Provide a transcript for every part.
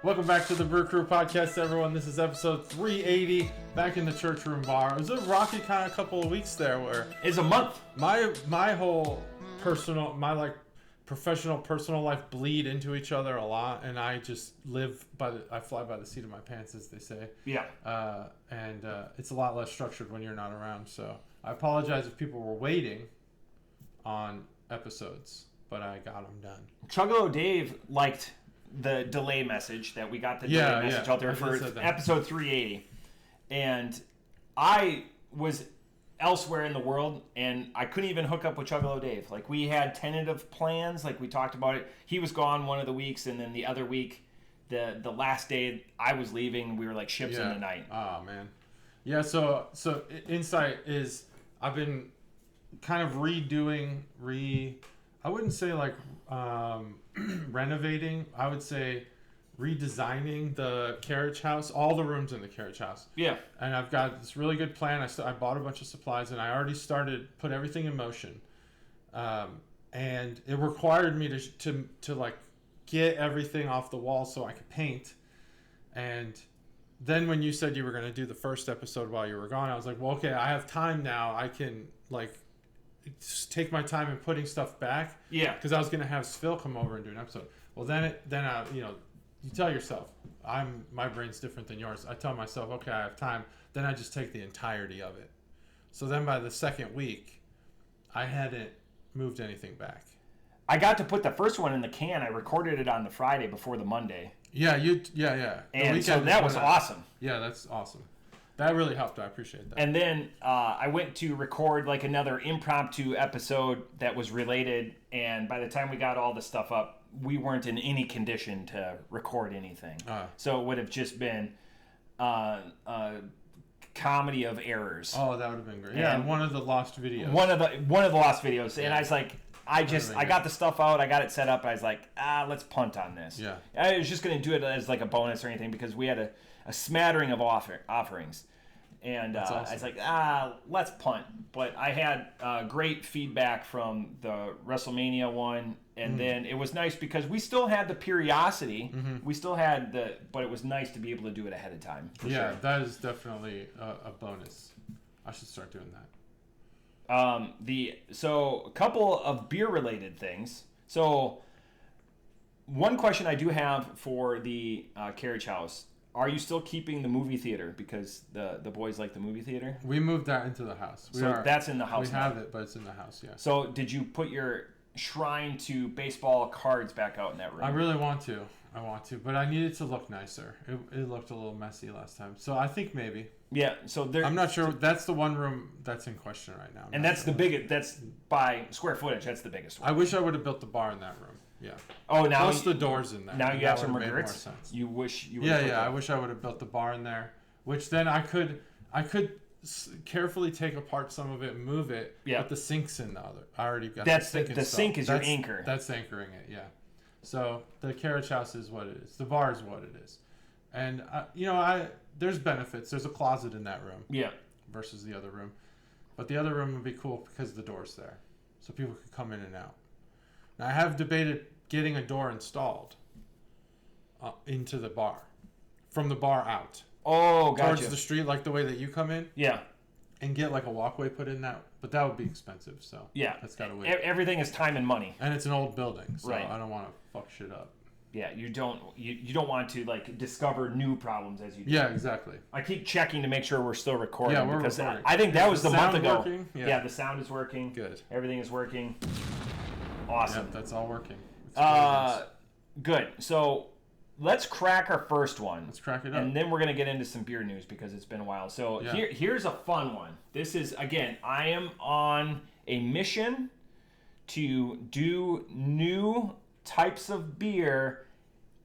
Welcome back to the Brew Crew podcast, everyone. This is episode 380, back in the church room bar. It was a rocky kind of couple of weeks there where... It's a month. My whole professional, personal life bleed into each other a lot, and I just I fly by the seat of my pants, as they say. Yeah. And it's a lot less structured when you're not around, so I apologize if people were waiting on episodes, but I got them done. Chuggalo Dave liked the delay message that we got delay message out there for episode 380. And I was elsewhere in the world, and I couldn't even hook up with Chuggalo Dave. Like, we had tentative plans, like we talked about it. He was gone one of the weeks, and then the other week, the last day I was leaving, we were like ships in the night. Oh, man. Yeah, so insight is I've been kind of I wouldn't say like renovating. I would say redesigning the carriage house, all the rooms in the carriage house. Yeah. And I've got this really good plan. I bought a bunch of supplies, and I already put everything in motion. And it required me to like get everything off the wall so I could paint. And then when you said you were going to do the first episode while you were gone, I was like, well, okay, I have time now. I can like just take my time in putting stuff back. Yeah. Because I was going to have Phil come over and do an episode. Well, then you tell yourself, my brain's different than yours. I tell myself, okay, I have time. Then I just take the entirety of it. So then by the second week, I hadn't moved anything back. I got to put the first one in the can. I recorded it on the Friday before the Monday. Yeah. And so that was awesome. Yeah, that's awesome. That really helped. I appreciate that. And then I went to record like another impromptu episode that was related. And by the time we got all the stuff up, we weren't in any condition to record anything. So it would have just been comedy of errors. Oh, that would have been great. Yeah, one of the lost videos. One of the lost videos. And I was like, I got the stuff out. I got it set up. I was like, let's punt on this. Yeah. I was just going to do it as like a bonus or anything because we had a smattering of offerings. And awesome. I was like, let's punt. But I had great feedback from the WrestleMania one. And then it was nice because we still had the curiosity. Mm-hmm. We still had but it was nice to be able to do it ahead of time. Yeah, sure. That is definitely a bonus. I should start doing that. So a couple of beer related things. So one question I do have for the carriage house: are you still keeping the movie theater because the boys like the movie theater? We moved that into the house. That's in the house. We have it, but it's in the house. Yeah. So did you put your shrine to baseball cards back out in that room? I really want to. But I need it to look nicer. It looked a little messy last time. So I think maybe. Yeah, so I'm not sure. That's the one room that's in question right now. And that's the biggest. That's by square footage. That's the biggest one. I wish I would have built the bar in that room. Yeah. Oh, now plus the doors in there. Now you have some regrets. You wish you would. Yeah. I wish I would have built the bar in there. Which then I could carefully take apart some of it and move it. Yeah. But the sink's in the other. I already got the sink. The sink is your anchor. That's anchoring it. Yeah. So the carriage house is what it is. The bar is what it is. And there's benefits. There's a closet in that room. Yeah. Versus the other room, but the other room would be cool because the door's there, so people could come in and out. Now I have debated getting a door installed into the bar, from the bar out. Oh, gotcha. Towards the street, like the way that you come in. Yeah. And get like a walkway put in that, but that would be expensive. So yeah, that's gotta wait. Everything is time and money. And it's an old building, so right. I don't want to fuck shit up. Yeah, you don't want to like discover new problems as you do. Yeah, exactly. I keep checking to make sure we're still recording. Yeah, we're recording. I think that was the month ago. Working? Yeah, the sound is working. Good. Everything is working. Awesome. Yeah, that's all working. Good. So let's crack our first one. Let's crack it up. And then we're going to get into some beer news because it's been a while. So here's a fun one. This is, again, I am on a mission to do new types of beer,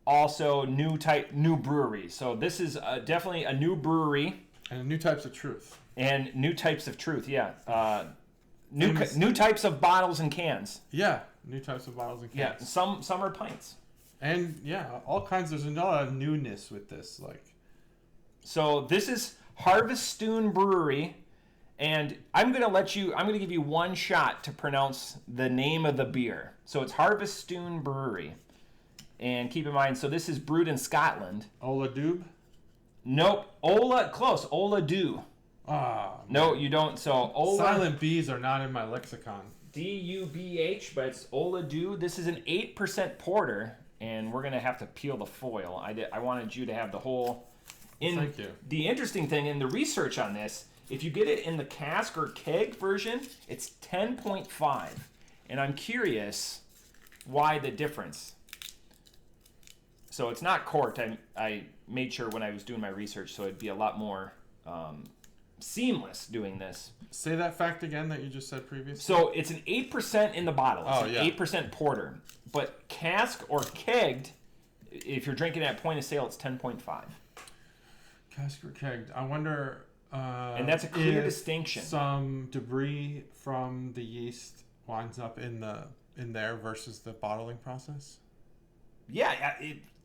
also new breweries. So this is definitely a new brewery. And new types of truth. And new types of truth, yeah. New types of bottles and cans. Yeah, new types of bottles and cans. Yeah, some are pints. And yeah, all kinds. There's a lot of newness with this. So this is Harviestoun Brewery, and I'm gonna give you one shot to pronounce the name of the beer. So it's Harviestoun Brewery, And keep in mind, so this is brewed in Scotland. Ola Dubh? Nope. Close. Ola Dubh. No, you don't. So Ola. Silent B's are not in my lexicon. Dubh, but it's Ola Dubh. This is an 8% porter, and we're gonna have to peel the foil. I wanted you to have the whole. Thank you. The interesting thing in the research on this, if you get it in the cask or keg version, it's 10.5, and I'm curious why the difference. So it's not corked. I made sure when I was doing my research, so it'd be a lot more seamless doing this. Say that fact again that you just said previously. So it's an 8% in the bottle. It's an 8% porter. But cask or kegged, if you're drinking at point of sale, it's 10.5. Cask or kegged. I wonder... and that's a clear distinction. Some debris from the yeast winds up in there versus the bottling process? Yeah,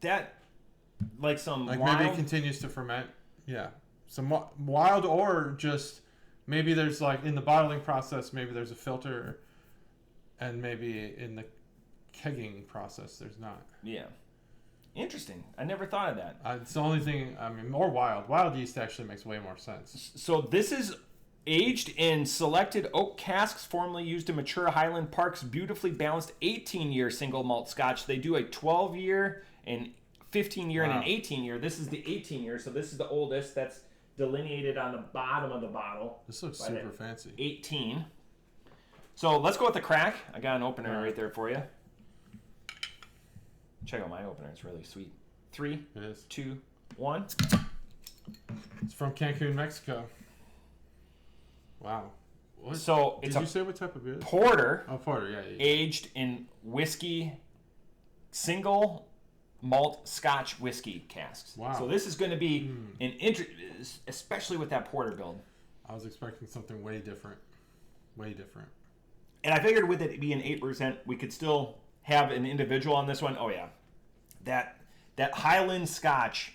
like maybe it continues to ferment. Yeah. Some wild, or just maybe there's like in the bottling process, maybe there's a filter, and maybe in the kegging process there's not. Yeah. Interesting. I never thought of that. It's the only thing. I mean, more wild. Wild yeast actually makes way more sense. So this is aged in selected oak casks formerly used in mature Highland Park's beautifully balanced 18-year single malt Scotch. They do a 12-year and 15-year and an 18-year. This is the 18-year, so this is the oldest. That's delineated on the bottom of the bottle. This looks super fancy. 18. So let's go with the crack. I got an opener right there for you. Check out my opener. It's really sweet. 3, 2, 1. It's from Cancun, Mexico. Wow. What? So Did you say what type of beer? Porter. Oh, porter. Yeah. Aged in whiskey, single malt Scotch whiskey casks. Wow. So this is going to be especially with that porter build. I was expecting something way different. Way different. And I figured with it being 8%, we could still have an individual on this one. Oh yeah, that Highland Scotch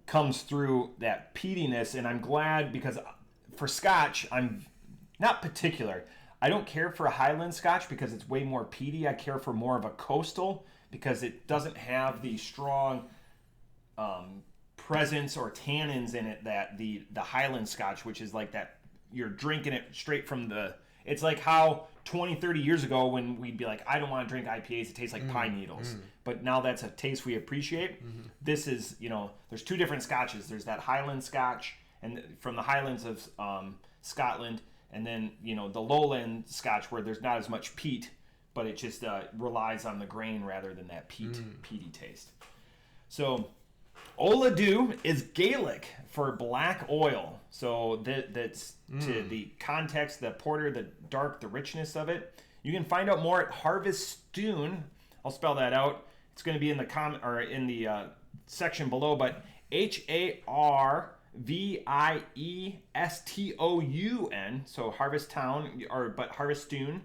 comes through that peatiness, and I'm glad because for Scotch, I'm not particular. I don't care for a Highland Scotch because it's way more peaty. I care for more of a coastal because it doesn't have the strong presence or tannins in it that the Highland Scotch, which is like that, you're drinking it straight from the... It's like how 20, 30 years ago when we'd be like, I don't want to drink IPAs, it tastes like pine needles. But now that's a taste we appreciate. This is, there's two different Scotches. There's that Highland Scotch and from the Highlands of Scotland, and then, the Lowland Scotch where there's not as much peat, but it just relies on the grain rather than that peaty taste. So Ola Dubh is Gaelic for black oil. So that's to the context, the porter, the dark, the richness of it. You can find out more at Harviestoun. I'll spell that out. It's going to be in the in the section below, but Harviestoun. So Harviestoun, but Harviestoun.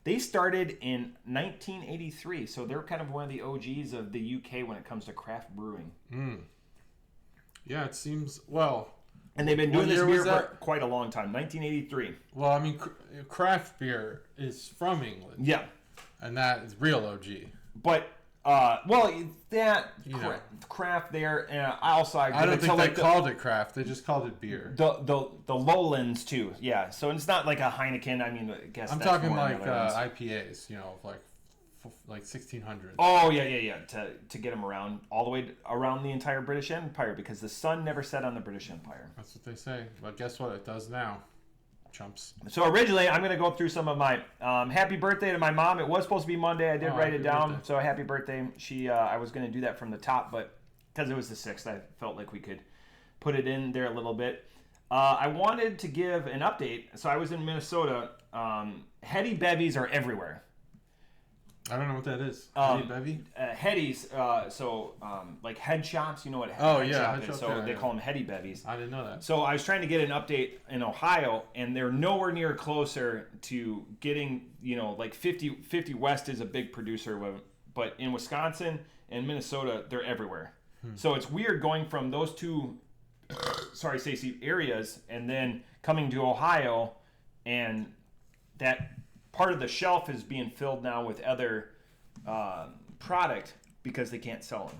They started in 1983, so they're kind of one of the OGs of the UK when it comes to craft brewing. Yeah, it seems, well... And they've been doing this beer for quite a long time, 1983. Well, I mean, craft beer is from England. Yeah. And that is real OG. But, craft there, I don't think they called it craft, they just called it beer. The Lowlands, too, yeah. So it's not like a Heineken, I mean, I guess I'm that's talking more like IPAs, like 1600s. Oh, yeah. To get them around, all the way around the entire British Empire, because the sun never set on the British Empire. That's what they say. But guess what? It does now. Chumps. So originally, I'm going to go through some of my happy birthday to my mom. It was supposed to be Monday. I did write it down. Birthday. So happy birthday. I was going to do that from the top, but because it was the 6th, I felt like we could put it in there a little bit. I wanted to give an update. So I was in Minnesota. Heady bevies are everywhere. I don't know what that is. Heady bevy? Headies, like head shops, you know what head shop is. So they call them heady bevies. I didn't know that. So I was trying to get an update in Ohio, and they're nowhere near closer to getting, like 50 West is a big producer, but in Wisconsin and Minnesota, they're everywhere. So it's weird going from those two, sorry, Stacey, areas, and then coming to Ohio, and that part of the shelf is being filled now with other product. because they can't sell them.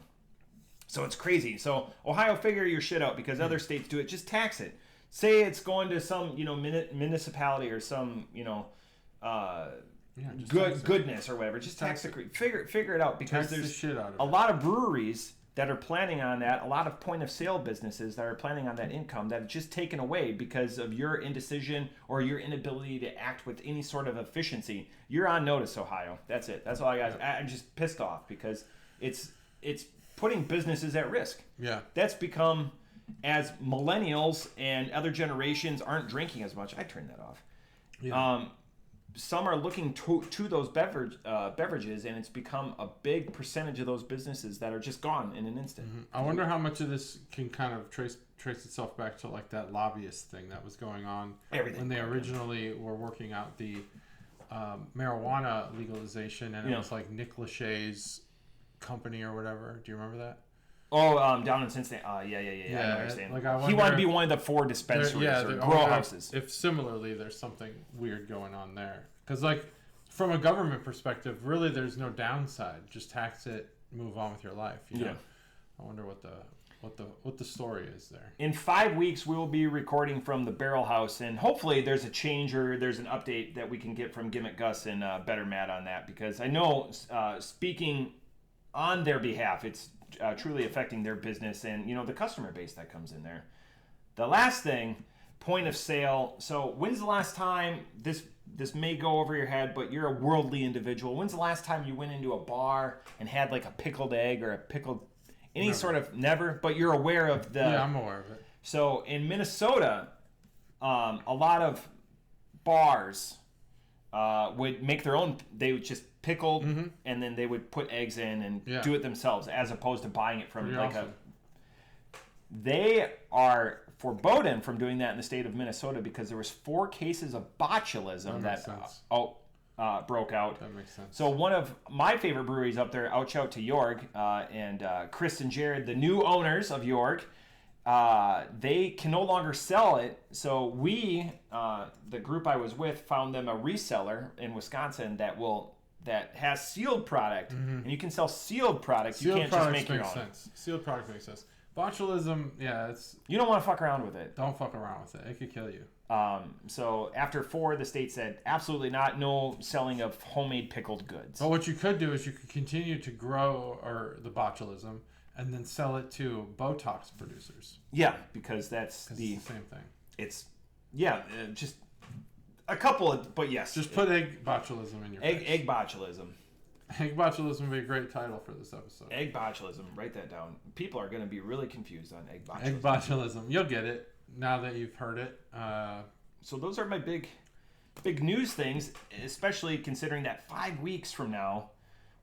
So it's crazy. So Ohio, figure your shit out because other states do it. Just tax it. Say it's going to some, municipality or some, goodness or whatever. Just tax it. Figure it out because tax there's the shit out of a lot of breweries that are planning on that, a lot of point of sale businesses that are planning on that income that are just taken away because of your indecision or your inability to act with any sort of efficiency. You're on notice, Ohio. That's it. That's all I got. I'm just pissed off because it's putting businesses at risk. Yeah. That's become, as millennials and other generations aren't drinking as much. I turned that off. Yeah. Some are looking to those beverages, and it's become a big percentage of those businesses that are just gone in an instant. Mm-hmm. I wonder how much of this can kind of trace itself back to like that lobbyist thing that was going on when they originally were working out the marijuana legalization, and it was like Nick Lachey's company or whatever. Do you remember that? Oh, down in Cincinnati. Yeah. I know what you're saying. Like, he wanted to be one of the 4 dispensaries or grow houses. If similarly, there's something weird going on there. Because, like, from a government perspective, really there's no downside. Just tax it, move on with your life. You know? I wonder what the story is there. In 5 weeks, we will be recording from the Barrel House, and hopefully there's a change or there's an update that we can get from Gimmick Gus and Better Matt on that. Because I know, speaking on their behalf, it's truly affecting their business and the customer base that comes in there. The last thing, point of sale. So when's the last time, this may go over your head, but you're a worldly individual, when's the last time you went into a bar and had like a pickled egg or a pickled never, but you're aware of the... Yeah, I'm aware of it. So in Minnesota, a lot of bars would make their own. They would just pickled, and then they would put eggs in and do it themselves, as opposed to buying it from They are forbidden from doing that in the state of Minnesota because there was 4 cases of botulism that broke out. That makes sense. So one of my favorite breweries up there, out to York, and Chris and Jared, the new owners of York, they can no longer sell it. So we, the group I was with, found them a reseller in Wisconsin that has sealed product, and you can sell sealed product. You can't just make your own. Sealed product makes sense. Botulism, it's... You don't want to fuck around with it. Don't fuck around with it. It could kill you. So after 4, the state said absolutely not, no selling of homemade pickled goods. But what you could do is you could continue to grow the botulism and then sell it to Botox producers. Yeah, because it's the same thing. It's just a couple of, but yes. Just put egg botulism in your face. Egg botulism. Egg botulism would be a great title for this episode. Egg botulism. Write that down. People are going to be really confused on egg botulism. Egg botulism. You'll get it now that you've heard it. So those are my big news things, especially considering that 5 weeks from now,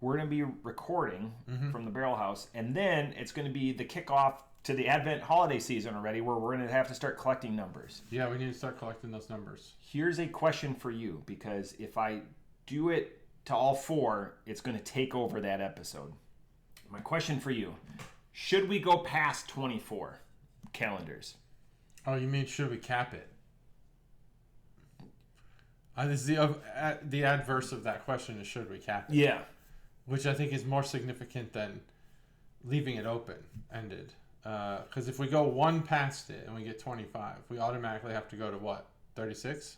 we're going to be recording from the Barrel House, and then it's going to be the kickoff to the Advent holiday season already, where we're going to have to start collecting numbers. Yeah, we need to start collecting those numbers. Here's a question for you, because if I do it to all 4, it's going to take over that episode. My question for you, should we go past 24 calendars? Oh, you mean should we cap it? This is the adverse of that question is should we cap it? Yeah. Which I think is more significant than leaving it open-ended. Because if we go 1 past it and we get 25, we automatically have to go to what? 36?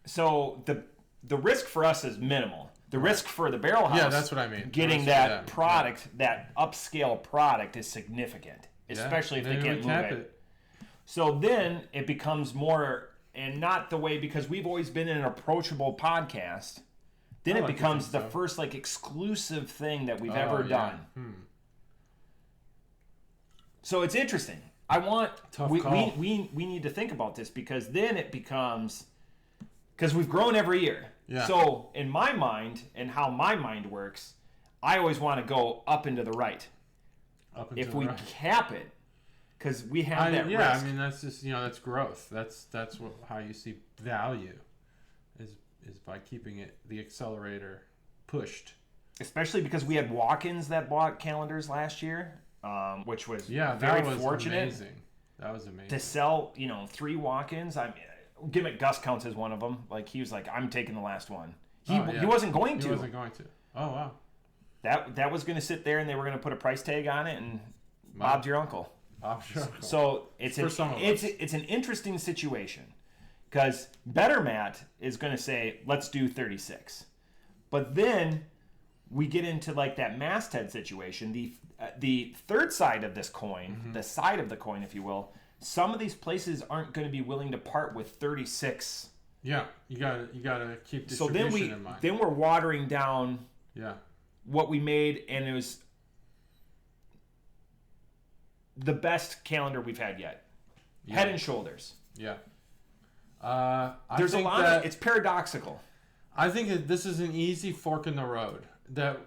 So the risk for us is minimal. The risk for the Barrel House, that's what I mean. Getting that product, that upscale product, is significant, especially if they can't move it. So then it becomes more, and not the way, because we've always been an approachable podcast. Then it becomes the first exclusive thing that we've ever done. So it's interesting. We need to think about this, because then it becomes, because we've grown every year. Yeah. So in my mind, and how my mind works, I always want to go up and to the right. If we cap it, because we have that risk. Yeah, I mean, that's just, that's growth. That's how you see value is by keeping the accelerator pushed. Especially because we had walk-ins that bought calendars last year, which was very fortunate. Amazing. That was amazing. To sell, 3 walk-ins. Gimmick Gus counts as one of them. He was like, I'm taking the last one. He wasn't going to. He wasn't going to. Oh, wow. That was going to sit there, and they were going to put a price tag on it, and Bob's your uncle. Bob's your uncle. So it's an interesting situation, because Better Matt is going to say, let's do 36. But then we get into like that masthead situation. The third side of this coin, the side of the coin, if you will, some of these places aren't going to be willing to part with 36. Yeah, you gotta keep distribution in mind. Then we're watering down Yeah. what we made, and it was the best calendar we've had yet. Yeah. Head and shoulders. Yeah. There's a lot of, it's paradoxical. I think this is an easy fork in the road. That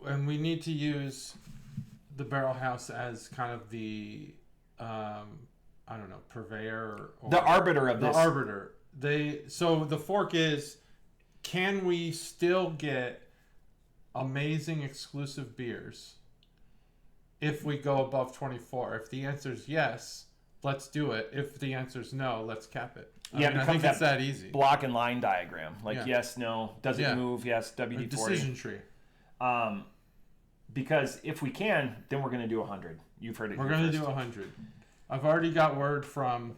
and we need to use the barrel house as kind of the I don't know, purveyor or the arbiter of this. The arbiter. So the fork is, can we still get amazing exclusive beers if we go above 24? If the answer is yes, let's do it. If the answer is no, let's cap it. I think it's that easy. Block and line diagram. Like yes, no, does it move? Yes, WD-40. A decision tree. Because if we can, then we're going to do 100. You've heard it. We're going to do 100. I've already got word from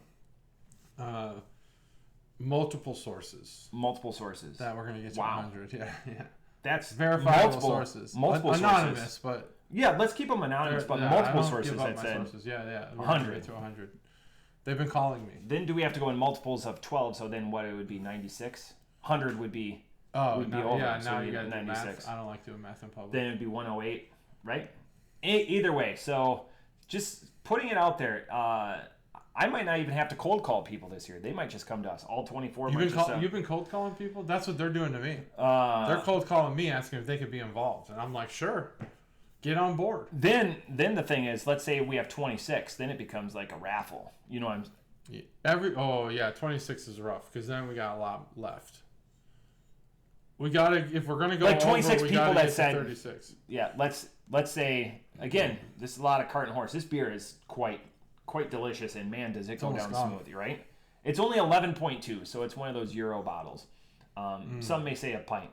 multiple sources. That we're going to get to 100. Yeah. That's verifiable sources. Multiple anonymous, sources. But yeah, let's keep them anonymous. But multiple sources that said Yeah, 100 to 100. They've been calling me. Then do we have to go in multiples of 12? So then what it would be 96. 100 would be over. Yeah, so now you got to do 96. math. I don't like doing math in public. Then it would be 108, right? Either way, so just putting it out there. I might not even have to cold call people this year. They might just come to us. All 24. You've been cold calling people? That's what they're doing to me. They're cold calling me, asking if they could be involved, and I'm like, sure, get on board. Then the thing is, let's say we have 26. Then it becomes like a raffle. You know, 26 is rough because then we got a lot left. We gotta, if we're gonna go like 26 over, people that said 36. Yeah, let's say again, this is a lot of cart and horse. This beer is quite delicious, and man, does it go down smoothly, right? It's only 11.2, so it's one of those Euro bottles. Some may say a pint,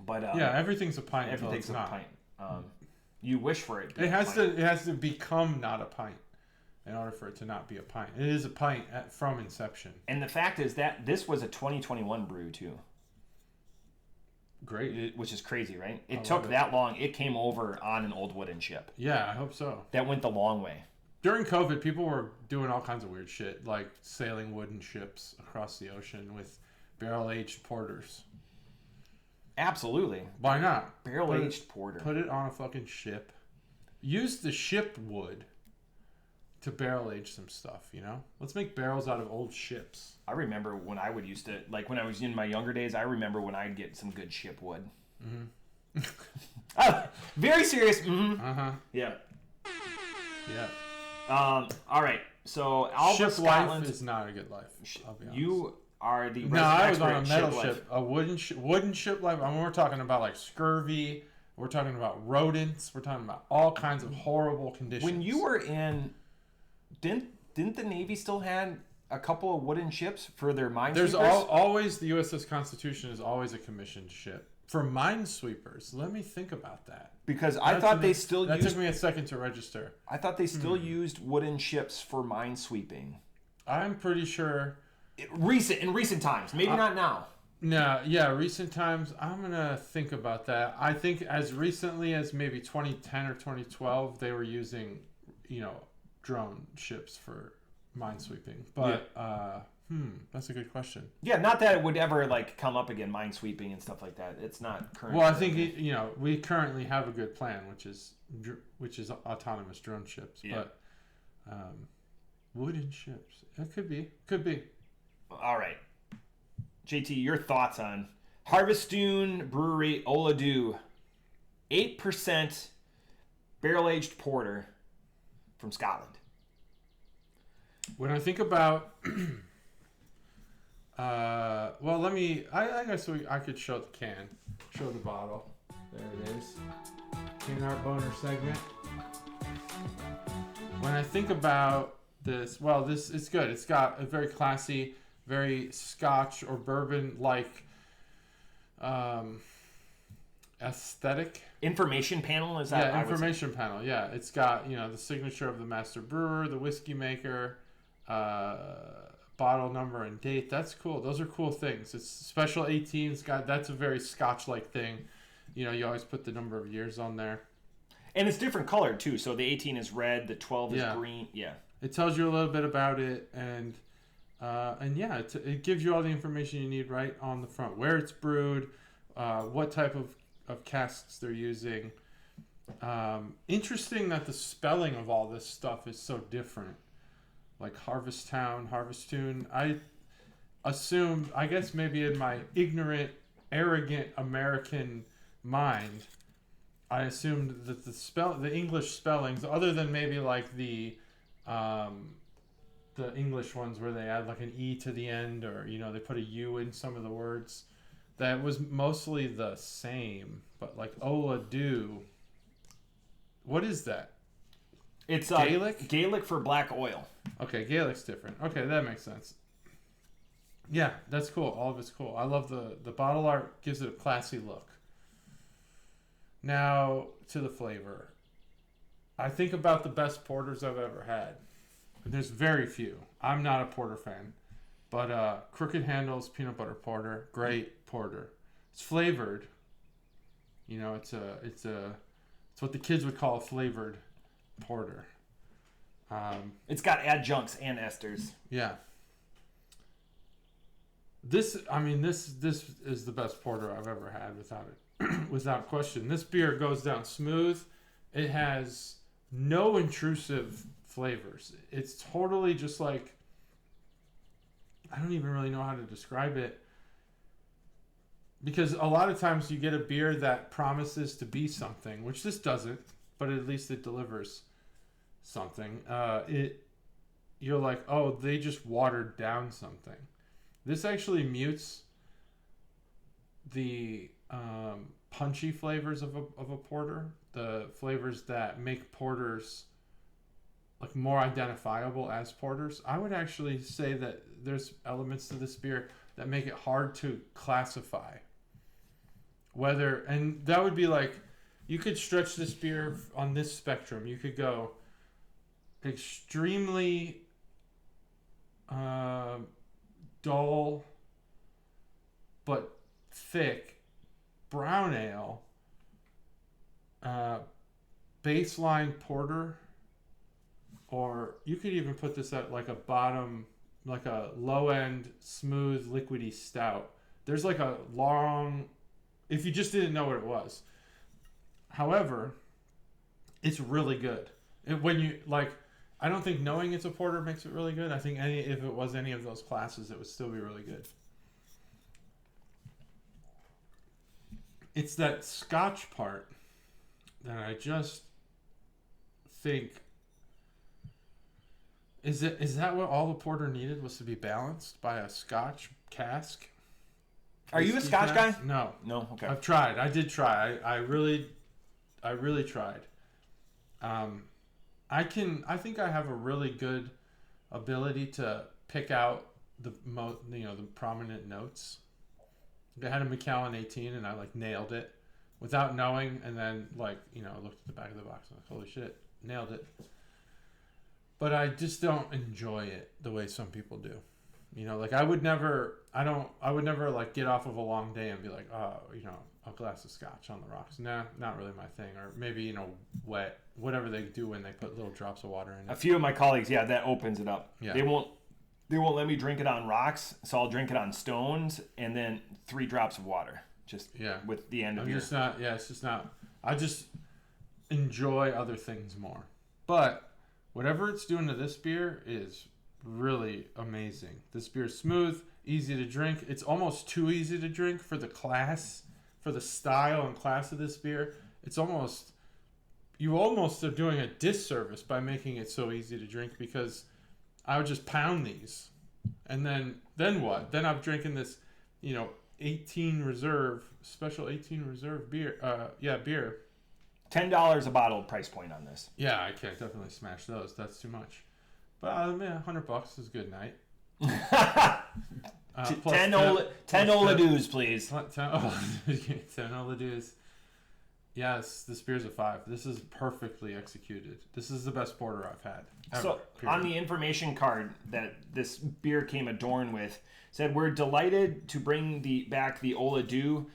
but everything's a pint. Everything's a pint. You wish for it. It has to become not a pint in order for it to not be a pint. It is a pint from inception. And the fact is that this was a 2021 brew too. Great. Which is crazy, right? It took that long. It came over on an old wooden ship. Yeah, I hope so. That went the long way. During COVID, people were doing all kinds of weird shit, like sailing wooden ships across the ocean with barrel-aged porters. Absolutely. Why not? Barrel-aged porter. Put it on a fucking ship. Use the ship wood to barrel-age some stuff, you know? Let's make barrels out of old ships. I remember when I would used to, like when I was in my younger days, I remember when I'd get some good ship wood. Mm-hmm. Very serious. Mm-hmm. Uh-huh. Yeah. Yeah. All right. So Alva, ship Scotland, life is not a good life. I'll be honest. You are the I was on a metal ship, a wooden ship life. I mean, we're talking about like scurvy. We're talking about rodents. We're talking about all kinds of horrible conditions. When you were in, didn't the Navy still had a couple of wooden ships for their minesweepers? There's always the USS Constitution is always a commissioned ship for minesweepers. Let me think about that. Because I thought they still used... That took me a second to register. I thought they still used wooden ships for minesweeping. I'm pretty sure... In recent times. Maybe not now. No, yeah, recent times. I'm going to think about that. I think as recently as maybe 2010 or 2012, they were using, drone ships for minesweeping. But, that's a good question. Yeah, not that it would ever come up again, minesweeping and stuff like that. It's not current. Well, I think we currently have a good plan, which is autonomous drone ships. Yeah. But wooden ships, it could be. All right, JT, your thoughts on Harviestoun Brewery Oladu, 8% barrel-aged porter from Scotland. When I think about, I guess I could show the can, show the bottle. There it is. Can Art Boner segment. When I think about this, it's good. It's got a very classy, very Scotch or bourbon-like aesthetic. information panel, is that? Yeah, information panel. Yeah, it's got the signature of the master brewer, the whiskey maker, bottle number and date. That's cool. Those are cool things. It's special 18's got. That's a very Scotch-like thing. You always put the number of years on there. And it's different colored too. So the 18 is red, the 12 is green. Yeah. It tells you a little bit about it, and it gives you all the information you need right on the front. Where it's brewed, what type of casks they're using. Interesting that the spelling of all this stuff is so different. Like Harviestoun. I assumed, I guess maybe in my ignorant, arrogant American mind, I assumed that the English spellings, other than maybe like the English ones where they add like an E to the end, or they put a U in some of the words, that was mostly the same. But like Oladu, what is that? It's Gaelic? Gaelic for black oil. Okay, Gaelic's different. Okay, that makes sense. Yeah, that's cool. All of it's cool. I love the bottle art. Gives it a classy look. Now, to the flavor. I think about the best porters I've ever had. There's very few. I'm not a porter fan. But Crooked Handle's Peanut Butter Porter. Great porter. It's flavored. It's what the kids would call a flavored porter. It's got adjuncts and esters. Yeah. This is the best porter I've ever had, without question. This beer goes down smooth. It has no intrusive flavors. It's totally just like, I don't even really know how to describe it. Because a lot of times you get a beer that promises to be something, which this doesn't, but at least it delivers something. You're like, oh, they just watered down something. This actually mutes the punchy flavors of a porter, the flavors that make porters like more identifiable as porters. I would actually say that there's elements to this beer that make it hard to classify. And that would be like, you could stretch this beer on this spectrum. You could go extremely dull but thick brown ale, baseline porter, or you could even put this at like a bottom, like a low end smooth liquidy stout. There's like a long, if you just didn't know what it was. However, it's really good. I don't think knowing it's a porter makes it really good. I think if it was any of those classes, it would still be really good. It's that Scotch part that I just think, is that what all the porter needed, was to be balanced by a Scotch cask? Are you a Scotch guy? No. No? Okay. I've tried. I did try. I really tried. I think I have a really good ability to pick out the prominent notes. I had a Macallan 18 and I nailed it without knowing, and then looked at the back of the box and holy shit, nailed it. But I just don't enjoy it the way some people do. I would never get off of a long day and be like, oh, a glass of scotch on the rocks. Nah, not really my thing. Or maybe, wet, whatever they do when they put little drops of water in it. A few of my colleagues, that opens it up. Yeah. They won't let me drink it on rocks, so I'll drink it on stones and then 3 drops of water. Just with the end of your... it's just not... I just enjoy other things more. But whatever it's doing to this beer is really amazing. This beer is smooth, easy to drink. It's almost too easy to drink for the class, for the style and class of this beer. You almost are doing a disservice by making it so easy to drink, because I would just pound these. And then what? Then I'm drinking this, 18 reserve, special 18 reserve beer. Beer. $10 a bottle price point on this. Yeah, I can't definitely smash those. That's too much. But $100 is a good night. 10 Oladoos, please. 10 Oladoos. Yes, this beer's a 5. This is perfectly executed. This is the best porter I've had ever. So on the information card that this beer came adorned with, said, we're delighted to bring back the Ola Dew.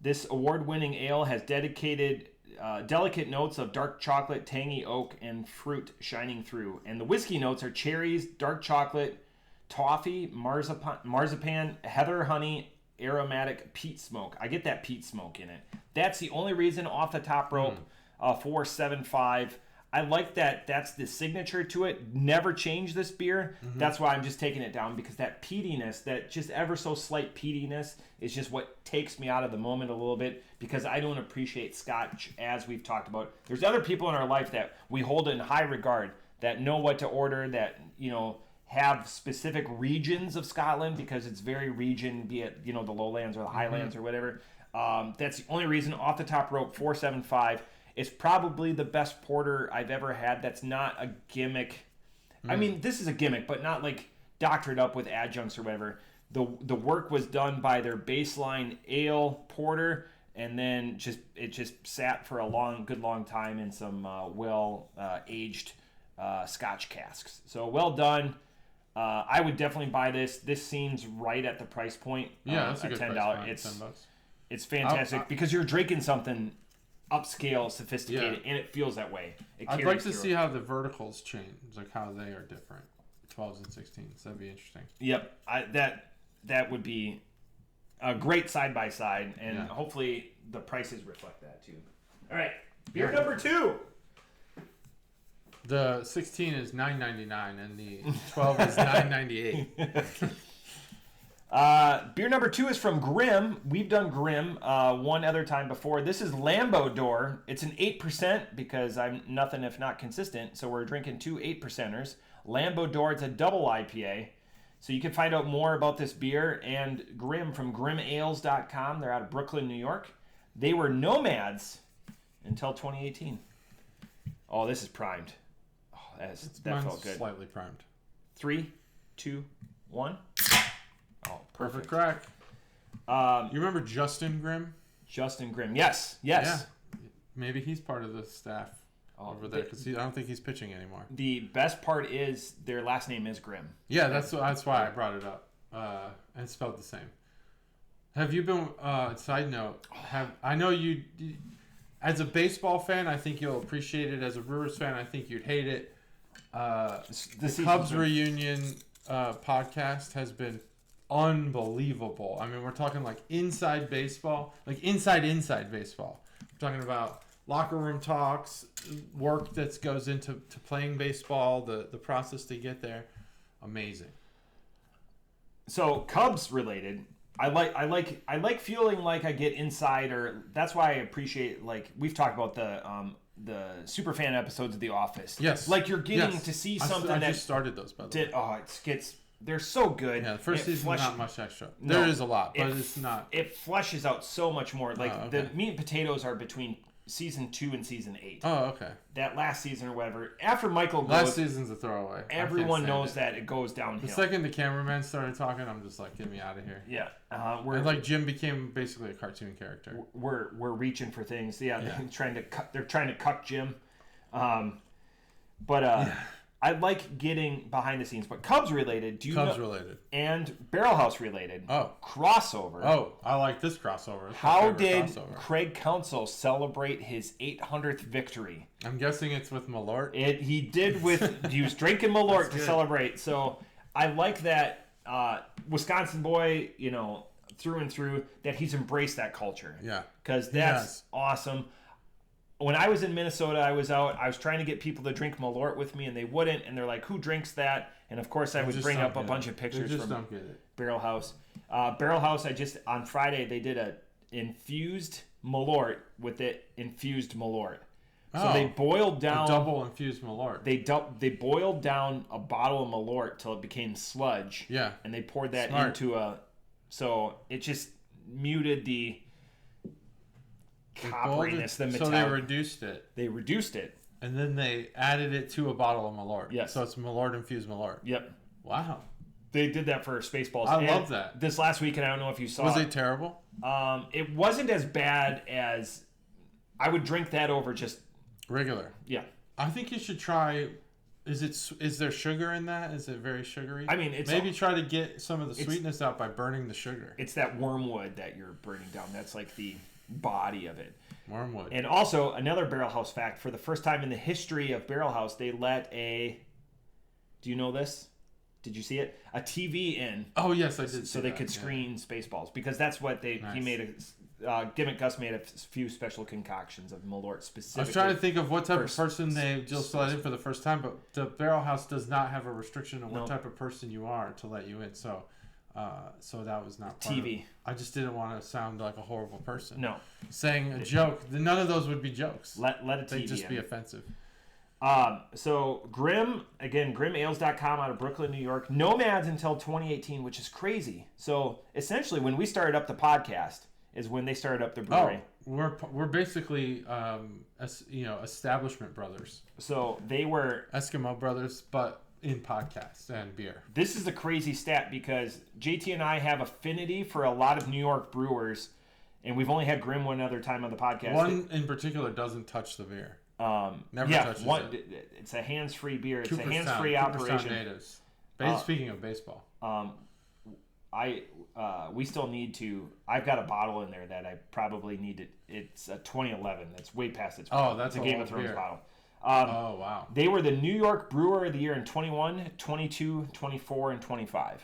This award-winning ale has delicate notes of dark chocolate, tangy oak, and fruit shining through. And the whiskey notes are cherries, dark chocolate, toffee, marzipan, heather, honey, aromatic peat smoke. I get that peat smoke in it. That's the only reason off the top rope. 475. I like that. That's the signature to it. Never change this beer. Mm-hmm. That's why I'm just taking it down, because that peatiness, that just ever so slight peatiness, is just what takes me out of the moment a little bit, because I don't appreciate Scotch, as we've talked about. There's other people in our life that we hold in high regard, that know what to order, that, you know, have specific regions of Scotland, because it's very region, be it, you know, the lowlands or the highlands or whatever. That's the only reason. Off the top rope, 475. It's probably the best porter I've ever had. That's not a gimmick. I mean, this is a gimmick, but not like doctored up with adjuncts or whatever. The work was done by their baseline ale porter, and then it just sat for a good long time in some aged Scotch casks. So well done. I would definitely buy this. This seems right at the price point. Yeah, that's a good $10. price point. $10. It's fantastic because you're drinking something upscale, sophisticated, and it feels that way. I'd like to see how the verticals change, like how they are different, 12s and 16s. That'd be interesting. Yep, that would be a great side by side, and hopefully the prices reflect that too. All right, beer number 2. The 16 is $9.99 and the 12 is $9.98. Beer number 2 is from Grimm. We've done Grimm one other time before. This is Lambo Door. It's an 8% because I'm nothing if not consistent. So we're drinking 2 8%ers. Lambo Door, it's a double IPA. So you can find out more about this beer and Grimm from grimmales.com. They're out of Brooklyn, New York. They were nomads until 2018. Oh, this is primed. Oh, that felt good. Slightly primed. 3, 2, 1. Oh, perfect crack. You remember Justin Grimm? Justin Grimm, yes. Yeah. Maybe he's part of the staff over there, because I don't think he's pitching anymore. The best part is their last name is Grimm. Yeah, that's why I brought it up. And it's spelled the same. Have you been? Side note, I know you. As a baseball fan, I think you'll appreciate it. As a Brewers fan, I think you'd hate it. The Cubs reunion podcast has been unbelievable. I mean, we're talking like inside baseball, like inside baseball. We're talking about locker room talks, work that goes into playing baseball, the process to get there. Amazing. So Cubs related, I like feeling like I get inside, or that's why I appreciate, like we've talked about the superfan episodes of The Office. Yes. Like you're getting to see something I just started those, by the way. Oh, they're so good. Yeah, the first season not much extra. There is a lot, but it's not. It fleshes out so much more. Like the meat and potatoes are between season 2 and season 8. Oh, okay. That last season or whatever. After Michael goes, last season's a throwaway. Everyone knows that it goes downhill. The second the cameraman started talking, I'm just like, get me out of here. Yeah. And like Jim became basically a cartoon character. We're reaching for things. Yeah. They're trying to cuck Jim. I like getting behind the scenes, but Cubs related. Related and Barrel House related. Oh, crossover. Oh, I like this crossover. How did Craig Counsell celebrate his 800th victory? I'm guessing it's with Malort. He was drinking Malort to celebrate. So I like that Wisconsin boy, you know, through and through, that he's embraced that culture. Yeah, because that's awesome. When I was in Minnesota, I was trying to get people to drink Malort with me, and they wouldn't. And they're like, "Who drinks that?" And of course, I would bring up a bunch of pictures from Barrel House. Barrel House, on Friday, they did a infused Malort with it infused Malort. So they boiled down a double infused Malort. They boiled down a bottle of Malort till it became sludge. Yeah, and they poured that into so it just muted the copperiness, the metallic. So they reduced it. And then they added it to a bottle of Malort. Yes. So it's Malort infused Malort. Yep. Wow. They did that for Spaceballs. I love that. This last weekend, I don't know if you saw it. Was it terrible? It wasn't as bad as I would drink that over just regular. Yeah. I think you should try. Is there sugar in that? Is it very sugary? I mean, it's maybe try to get some of the sweetness out by burning the sugar. It's that wormwood that you're burning down. That's like the body of it. Wormwood. And also another barrel house fact: for the first time in the history of barrel house, they let a. Do you know this? Did you see it? A TV in. Oh yes, I did. So they could screen Spaceballs because that's what they. Nice. He made a. Gimmick Gus made a few special concoctions of Malort specifically. I was trying to think of what type of person they just let in for the first time, but the Barrel House does not have a restriction on what type of person you are to let you in. So, so that was not part TV. I just didn't want to sound like a horrible person. No, saying a joke. None of those would be jokes. Let a TV. They'd just be offensive. So Grimm, again, GrimmAles.com out of Brooklyn, New York. Nomads until 2018, which is crazy. So essentially, when we started up the podcast. Is when they started up the brewery. Oh, we're basically establishment brothers. So they were Eskimo brothers, but in podcasts and beer. This is a crazy stat because JT and I have affinity for a lot of New York brewers, and we've only had Grimm one other time on the podcast. One in particular doesn't touch the beer. Never touches it. It's a hands-free beer. It's Cooperstown, a hands-free operation. Natives. Speaking of baseball. We still need to. I've got a bottle in there that I probably need to. It's a 2011. That's way past its. That's a Game of Thrones bottle. Oh wow! They were the New York Brewer of the Year in 21, 22, 24, and 25.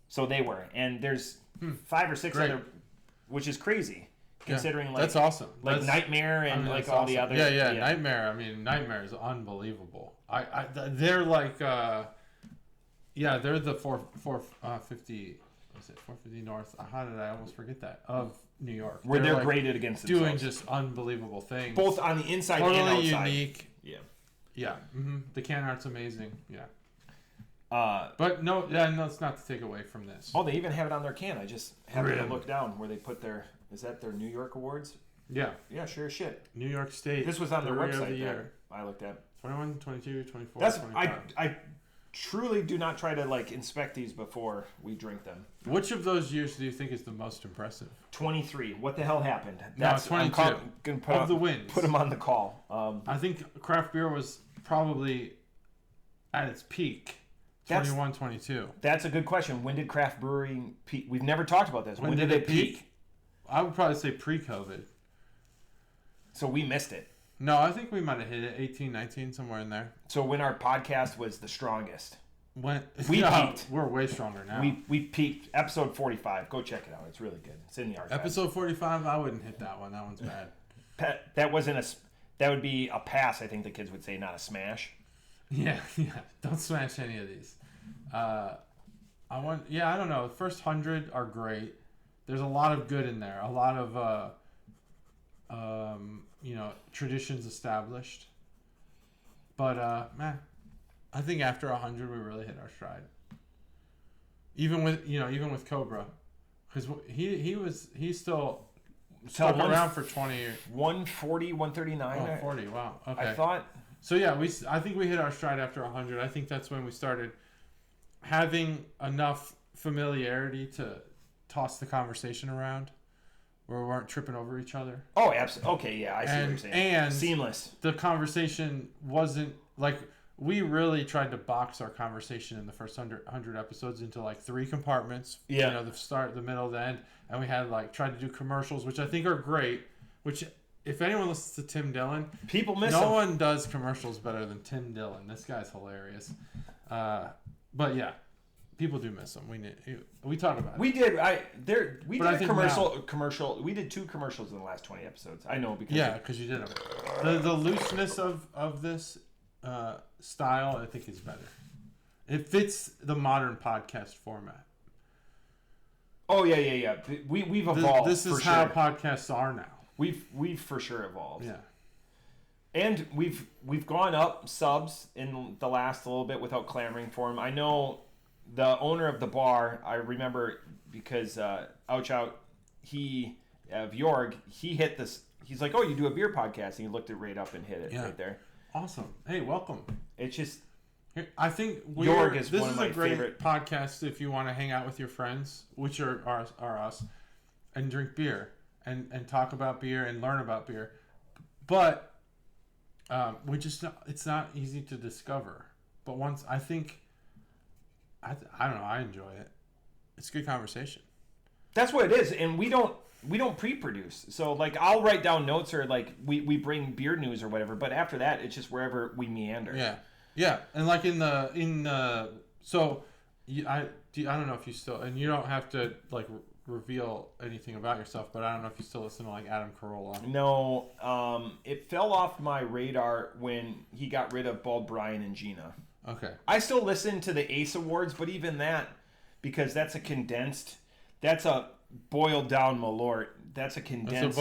So they were, and there's 5 or 6 other, which is crazy considering that's awesome. Like Nightmare and all awesome. The others. Yeah, Nightmare. I mean, Nightmare is unbelievable. They're like. Yeah, they're the 450. Was it 450 North? How did I almost forget that? Of New York, where they're like graded against themselves. Doing just unbelievable things, both on the inside totally and outside. Unique. Yeah. Mm-hmm. The can art's amazing. Yeah. But it's not to take away from this. Oh, they even have it on their can. I just happened to look down where they put their. Is that their New York awards? Yeah. Yeah, sure as shit. New York State. This was on their website. The year. I looked at 21, 22, 24. That's 25. I truly do not try to inspect these before we drink them. Which of those years do you think is the most impressive? 23. What the hell happened? That's 22. Of the wins. Put them on the call. I think craft beer was probably at its peak. 21, 22. That's a good question. When did craft brewing peak? We've never talked about this. When did it peak? I would probably say pre-COVID. So we missed it. No, I think we might have hit it 18, 19, somewhere in there. So when our podcast was the strongest. We peaked. We're way stronger now. We peaked. Episode 45. Go check it out. It's really good. It's in the archive. Episode 45, I wouldn't hit that one. That one's bad. That would be a pass, I think the kids would say, not a smash. Yeah. Don't smash any of these. I don't know. The first 100 are great. There's a lot of good in there. A lot of traditions established. But I think after 100 we really hit our stride. Even with Cobra, because he still stuck around for 20 years. 140, 139. Oh, 40. Wow. Okay. I thought. So yeah, I think we hit our stride after 100. I think that's when we started having enough familiarity to toss the conversation around, where we weren't tripping over each other. Oh, absolutely. Okay, yeah, I see what you're saying. And seamless. The conversation wasn't like we really tried to box our conversation in the first 100 episodes into 3 compartments. Yeah. The start, the middle, the end, and we had tried to do commercials, which I think are great. Which, if anyone listens to Tim Dillon, people miss no one does commercials better than Tim Dillon. This guy's hilarious. But yeah. People do miss them. We talk about it. We did. We did a commercial. We did 2 commercials in the last 20 episodes. I know because you did them. The looseness of this style, I think, is better. It fits the modern podcast format. Oh yeah. We've evolved. This is how podcasts are now. We've for sure evolved. Yeah. And we've gone up subs in the last little bit without clamoring for them. I know. The owner of the bar, I remember because Ouch Out, he hit this. He's like, "Oh, you do a beer podcast?" And he looked it right up and hit it right there. Awesome. Hey, welcome. It's just, I think Jorg is this one is of my a great favorite podcast if you want to hang out with your friends, which are us, and drink beer. and talk about beer and learn about beer. But it's not easy to discover. But once I think, I don't know, I enjoy it. It's a good conversation. That's what it is, and we don't pre-produce. So like I'll write down notes or like we bring beer news or whatever. But after that, it's just wherever we meander. Yeah, and like I don't know if you still, and you don't have to like reveal anything about yourself, but I don't know if you still listen to like Adam Carolla. No, it fell off my radar when he got rid of Bald Brian and Gina. Okay. I still listen to the Ace Awards, but even that, because that's a boiled down Malort. That's a condensed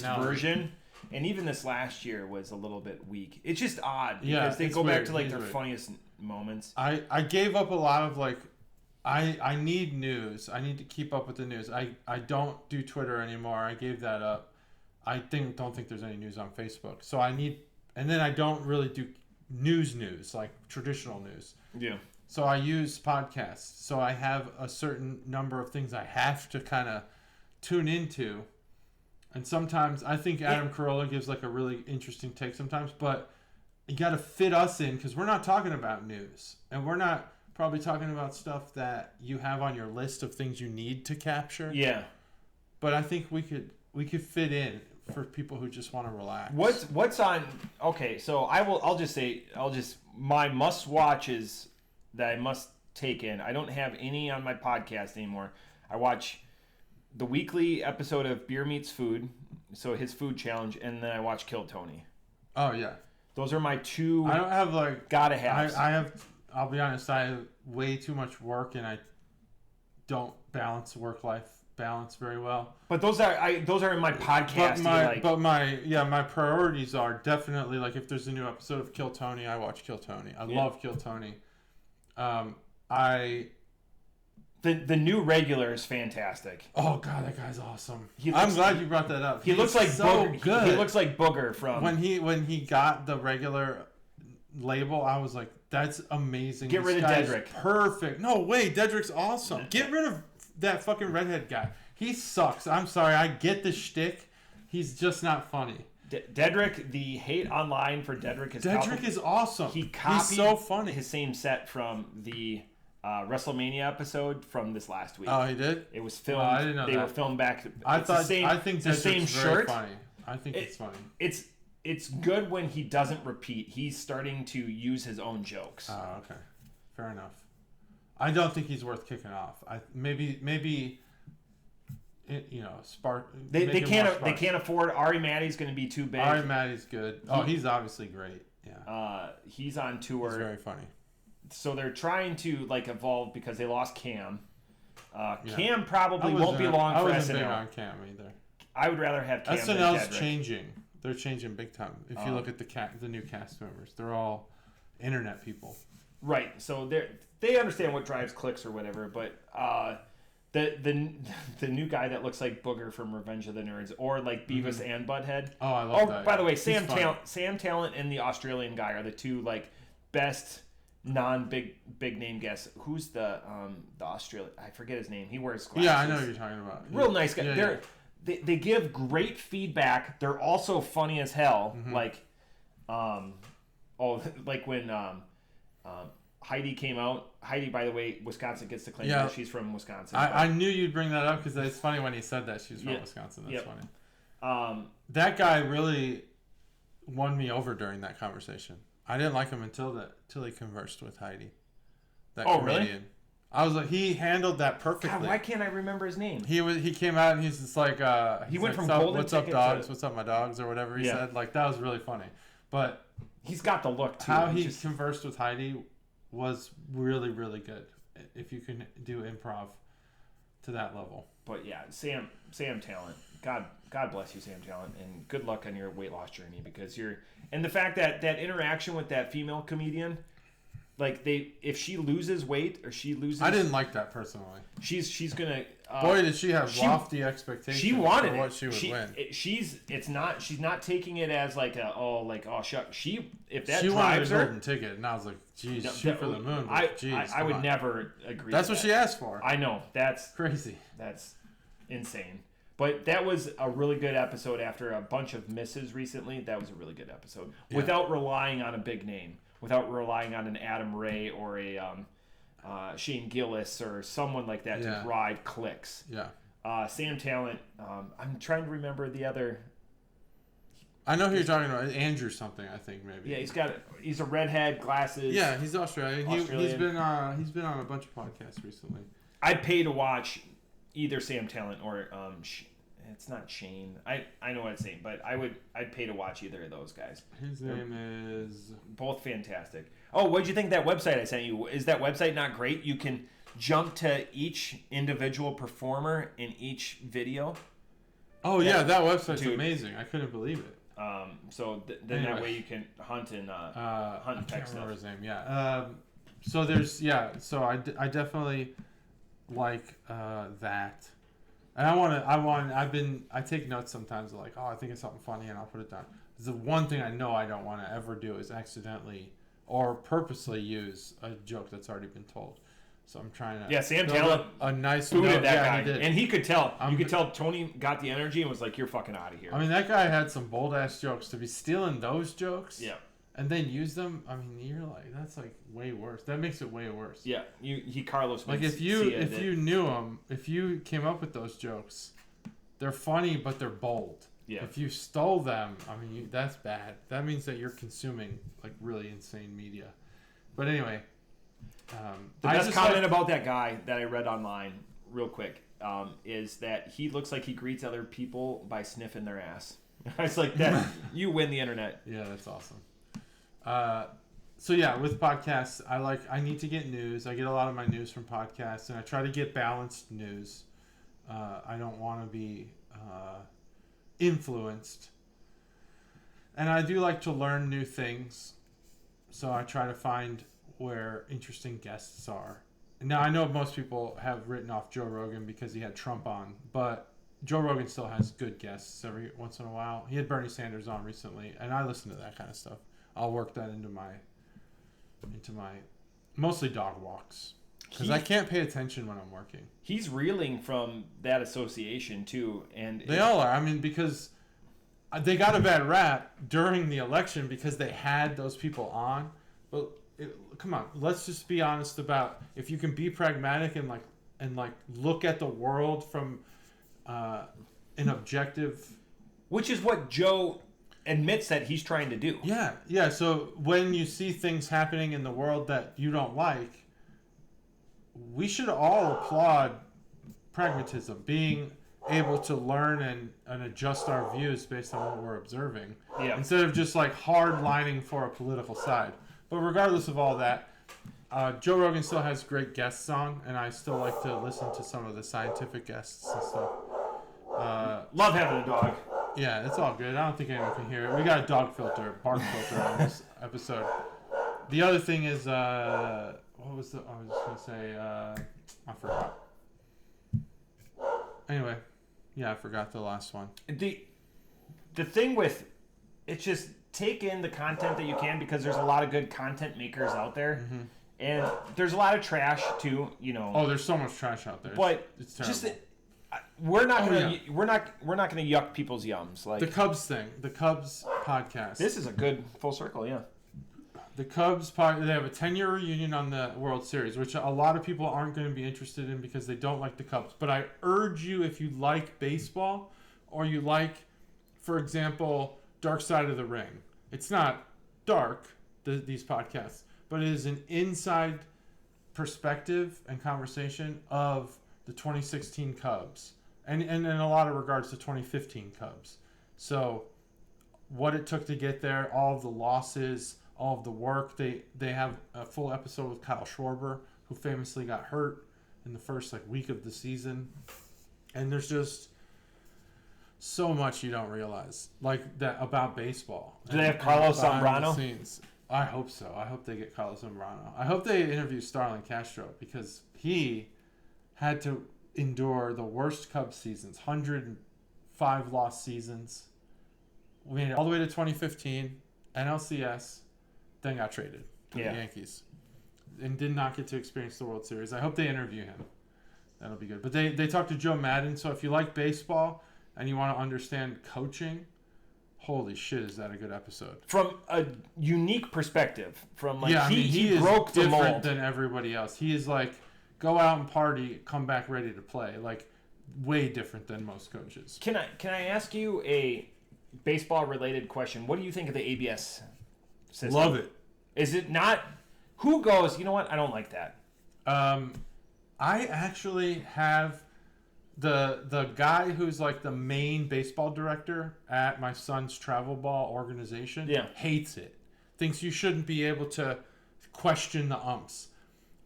version. And even this last year was a little bit weak. It's just odd because they go back to like their funniest moments. I gave up a lot of like, I need news. I need to keep up with the news. I don't do Twitter anymore. I gave that up. I don't think there's any news on Facebook. So and then I don't really do news like traditional news. Yeah. So I use podcasts. So I have a certain number of things I have to kind of tune into. And sometimes I think Adam Carolla gives like a really interesting take sometimes, but you got to fit us in because we're not talking about news. And we're not probably talking about stuff that you have on your list of things you need to capture. Yeah. But I think we could fit in for people who just want to relax. What's on? Okay, so I'll just my must watches that I must take in. I don't have any on my podcast anymore. I watch the weekly episode of Beer Meets Food, so his food challenge, and then I watch Kill Tony. Oh yeah, those are my two. I don't have like gotta have. I have. I'll be honest. I have way too much work, and I don't balance work-life balance very well. But those are in my podcast. My priorities are definitely like if there's a new episode of Kill Tony, I watch Kill Tony. I love Kill Tony. The new regular is fantastic. Oh god, that guy's awesome. I'm glad you brought that up. He looks like so Booger. Good. He looks like Booger from when he got the regular label. I was like, that's amazing. Get rid of Dedrick. Perfect. No way, Dedrick's awesome. Get rid of that fucking redhead guy. He sucks. I'm sorry. I get the shtick. He's just not funny. Dedrick, the hate online for Dedrick is awesome. He's so funny. His same set from the WrestleMania episode from this last week. Oh, he did? It was filmed. I didn't know they that. were filmed back. I think the same shirt. Funny. I think it's funny. It's good when he doesn't repeat. He's starting to use his own jokes. Oh, okay. Fair enough. I don't think he's worth kicking off. Maybe spark. They can't afford Ari Matty's going to be too big. Ari Matty's good. He's obviously great. Yeah. He's on tour. He's very funny. So they're trying to like evolve because they lost Cam. Cam probably won't be long for SNL. I wasn't big on Cam either. I would rather have Cam than SNL's Dedrick. changing. They're changing big time. If you look at the new cast members, they're all internet people. Right. So they understand what drives clicks or whatever, but the new guy that looks like Booger from Revenge of the Nerds or like Beavis and Butthead. Oh, I love that. By the way, Sam Talent and the Australian guy are the two like best non-big name guests. Who's the Australian? I forget his name. He wears glasses. Yeah, I know who you're talking about. Real nice guy. Yeah, They give great feedback. They're also funny as hell. Mm-hmm. Like when Heidi came out. Heidi, by the way, Wisconsin gets to claim that she's from Wisconsin. I knew you'd bring that up because it's funny when he said that she's from Wisconsin. That's funny. That guy really won me over during that conversation. I didn't like him until he conversed with Heidi. That comedian. Really? I was like, he handled that perfectly. God, why can't I remember his name? He came out and he's just like, he went like, from golden what's up, dogs? What's up, my dogs? Or whatever he said. Like, that was really funny. But he's got the look too. How he conversed with Heidi was really, really good. If you can do improv to that level. But yeah, Sam Talent. God bless you, Sam Talent, and good luck on your weight loss journey because and the fact that interaction with that female comedian. Like if she loses weight or she loses, I didn't like that personally. She's gonna. Boy, did she have lofty expectations. She wanted for what she would win. She's not taking it as like shuck. If that she drives wanted a her, golden ticket, and I was like, geez, shoot for the moon. I would never agree. That's with what that. she asked for. I know that's crazy. That's insane. But that was a really good episode after a bunch of misses recently. That was a really good episode. Yeah. Without relying on a big name. Without relying on an Adam Ray or a Shane Gillis or someone like that to ride clicks. Yeah. Sam Talent, I'm trying to remember the other... I know who you're talking about. Andrew something, I think, maybe. Yeah, he's a redhead, glasses. Yeah, he's Australian. He's been on a bunch of podcasts recently. I'd pay to watch either Sam Talent or it's not Shane. I know what it's saying, but I'd pay to watch either of those guys. His name is both fantastic. Oh, what'd you think of that website I sent you? Is that website not great? You can jump to each individual performer in each video. Oh yeah, that website's amazing. I couldn't believe it. So then that way you can hunt and hunt and text stuff. His name. Yeah. So there's So I definitely like that, and I take notes sometimes like, oh, I think it's something funny and I'll put it down. The one thing I know I don't want to ever do is accidentally or purposely use a joke that's already been told. So I'm trying to Sam Talent a nice booted that guy, he did. and he could tell. You could tell Tony got the energy and was like, "You're fucking out of here." I mean, that guy had some bold ass jokes. To be stealing those jokes, and then use them. I mean, you're like, that's like way worse. That makes it way worse. Yeah, Carlos. Like if you knew him, if you came up with those jokes, they're funny but they're bold. Yeah. If you stole them, I mean, that's bad. That means that you're consuming like really insane media. But anyway. The best comment about that guy that I read online, real quick, is that he looks like he greets other people by sniffing their ass. I was like, that you win the internet. Yeah, that's awesome. So yeah, with podcasts, I need to get news. I get a lot of my news from podcasts, and I try to get balanced news. I don't want to be influenced, and I do like to learn new things. So I try to find where interesting guests are. Now, I know most people have written off Joe Rogan because he had Trump on, but Joe Rogan still has good guests every once in a while. He had Bernie Sanders on recently, and I listen to that kind of stuff. I'll work that into my mostly dog walks because I can't pay attention when I'm working. He's reeling from that association too, and they all are. I mean, because they got a bad rap during the election because they had those people on, but. Come on, let's just be honest about if you can be pragmatic and look at the world from an objective, which is what Joe admits that he's trying to do. Yeah. So when you see things happening in the world that you don't like, we should all applaud pragmatism, being able to learn and adjust our views based on what we're observing, instead of just like hard lining for a political side. But regardless of all that, Joe Rogan still has great guests on, and I still like to listen to some of the scientific guests and stuff. Love having a dog. Yeah, it's all good. I don't think anyone can hear it. We got a dog filter, bark filter on this episode. The other thing is, what was I was just going to say, I forgot. Anyway, I forgot the last one. The thing with, it's just... take in the content that you can because there's a lot of good content makers out there, and there's a lot of trash too. Oh, there's so much trash out there. But it's terrible. Just we're not gonna yuck people's yums like the Cubs thing. The Cubs podcast. This is a good full circle, yeah. The Cubs they have a 10-year reunion on the World Series, which a lot of people aren't going to be interested in because they don't like the Cubs. But I urge you, if you like baseball or you like, for example, Dark Side of the Ring. It's not dark, these podcasts, but it is an inside perspective and conversation of the 2016 Cubs, and in a lot of regards the 2015 Cubs. So what it took to get there, all of the losses, all of the work. They have a full episode with Kyle Schwarber, who famously got hurt in the first week of the season. And there's just so much you don't realize that about baseball. Do they have Carlos Zambrano? I hope so. I hope they get Carlos Zambrano. I hope they interview Starlin Castro, because he had to endure the worst Cubs seasons, 105 lost seasons. We made it all the way to 2015, NLCS, then got traded to the Yankees, and did not get to experience the World Series. I hope they interview him. That'll be good. But they talked to Joe Madden, so if you like baseball and you want to understand coaching, holy shit, is that a good episode? From a unique perspective. From like he broke is the mold. different than everybody else. He is like, go out and party, come back ready to play. Like, way different than most coaches. Can I ask you a baseball related question? What do you think of the ABS system? Love it. Is it not? Who goes, you know what? I don't like that. I actually have the guy who's like the main baseball director at my son's travel ball organization. Yeah. Hates it. Thinks you shouldn't be able to question the umps.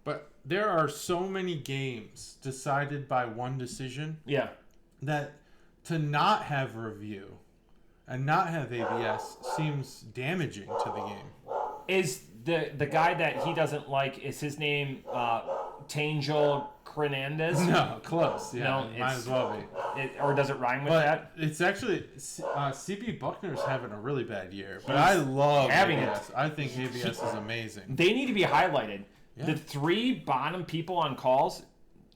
But there are so many games decided by one decision. Yeah. That to not have review and not have ABS seems damaging to the game. Is the guy that he doesn't like, is his name Tangel Hernandez? No, close. Yeah, no, might as well be. Or does it rhyme with but that? It's actually CB Buckner's having a really bad year, but I love having ABS. I think ABS is amazing. They need to be highlighted. Yeah. The 3 bottom people on calls,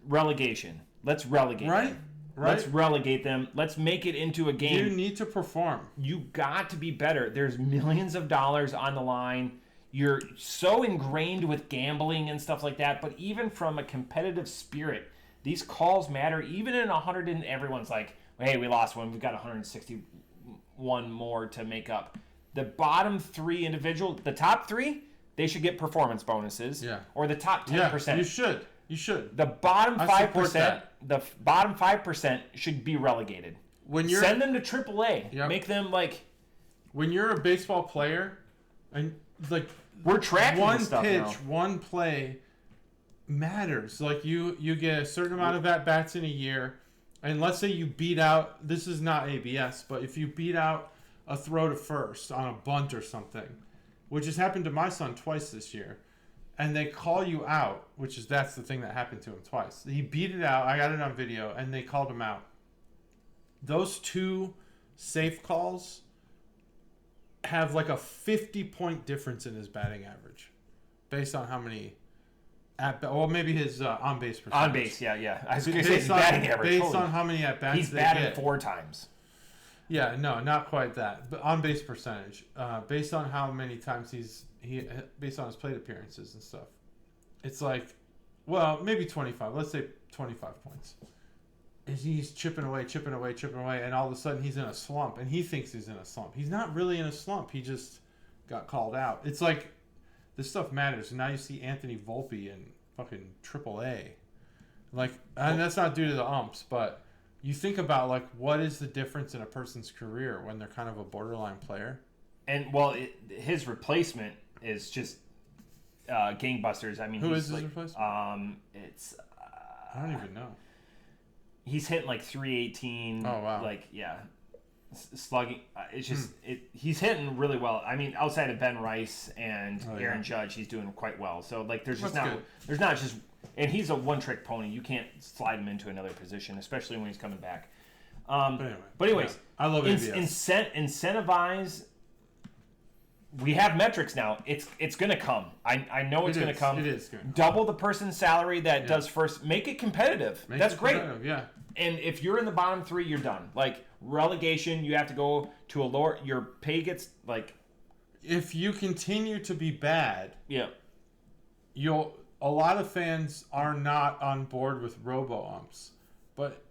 relegation. Let's relegate them. Right. Let's relegate them. Let's make it into a game. You need to perform. You got to be better. There's millions of dollars on the line. You're so ingrained with gambling and stuff like that. But even from a competitive spirit, these calls matter. Even in 100, and everyone's like, hey, we lost one. We've got 161 more to make up. The bottom 3 the top 3, they should get performance bonuses. Yeah. Or the top 10%. Yeah, you should. The bottom 5%, should be relegated. Send them to AAA. Yep. Make them like. When you're a baseball player, and like we're tracking one stuff pitch, now. one play matters. Like you get a certain amount of at bats in a year, and let's say you beat out. This is not ABS, but if you beat out a throw to first on a bunt or something, which has happened to my son twice this year. And they call you out, that's the thing that happened to him twice. He beat it out. I got it on video, and they called him out. Those 2 safe calls have like a 50-point difference in his batting average, based on how many maybe his on base percentage. On base, yeah. I was going to say his batting average. Based on how many at bats he's batted 4 times. Yeah, no, not quite that. But on base percentage, based on how many times based on his plate appearances and stuff, it's like, well, maybe 25. Let's say 25 points. He's chipping away, and all of a sudden he's in a slump, and he thinks he's in a slump. He's not really in a slump. He just got called out. It's like this stuff matters. And now you see Anthony Volpe in fucking AAA, like, and that's not due to the umps, but you think about like what is the difference in a person's career when they're kind of a borderline player. And his replacement is just gangbusters. I mean, who is his replacement? It's I don't even know. He's hitting like 318. Oh wow! Like slugging. It's just he's hitting really well. I mean, outside of Ben Rice and Aaron Judge, he's doing quite well. So like, there's not just, and he's a one-trick pony. You can't slide him into another position, especially when he's coming back. But anyways, I love ABS. Incentivize. We have metrics now. It's going to come. I know it's going to come. It is going to come. Double the person's salary that does first. Make it competitive. That's great. Yeah. And if you're in the bottom 3, you're done. Like relegation, you have to go to a lower. Your pay gets like. If you continue to be bad. Yeah. A lot of fans are not on board with robo-umps, but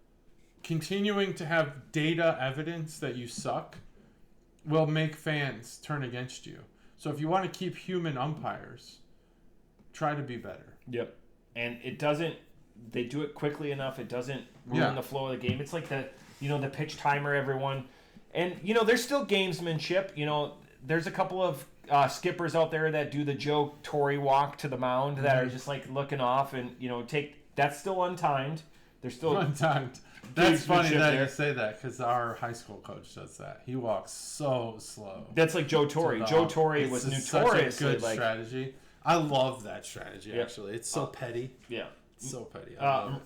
continuing to have data evidence that you suck will make fans turn against you. So if you want to keep human umpires, try to be better. Yep. And it doesn't, they do it quickly enough. It doesn't ruin the flow of the game. It's like the pitch timer, everyone. And, there's still gamesmanship. There's a couple of skippers out there that do the Joe Torre walk to the mound that are just like looking off and, that's still untimed. They're still untimed. That's funny that you say that because our high school coach does that. He walks so slow. That's like Joe Torre. Joe Torre was notoriously such a good strategy. I love that strategy, actually. It's so petty. Yeah. It's so petty.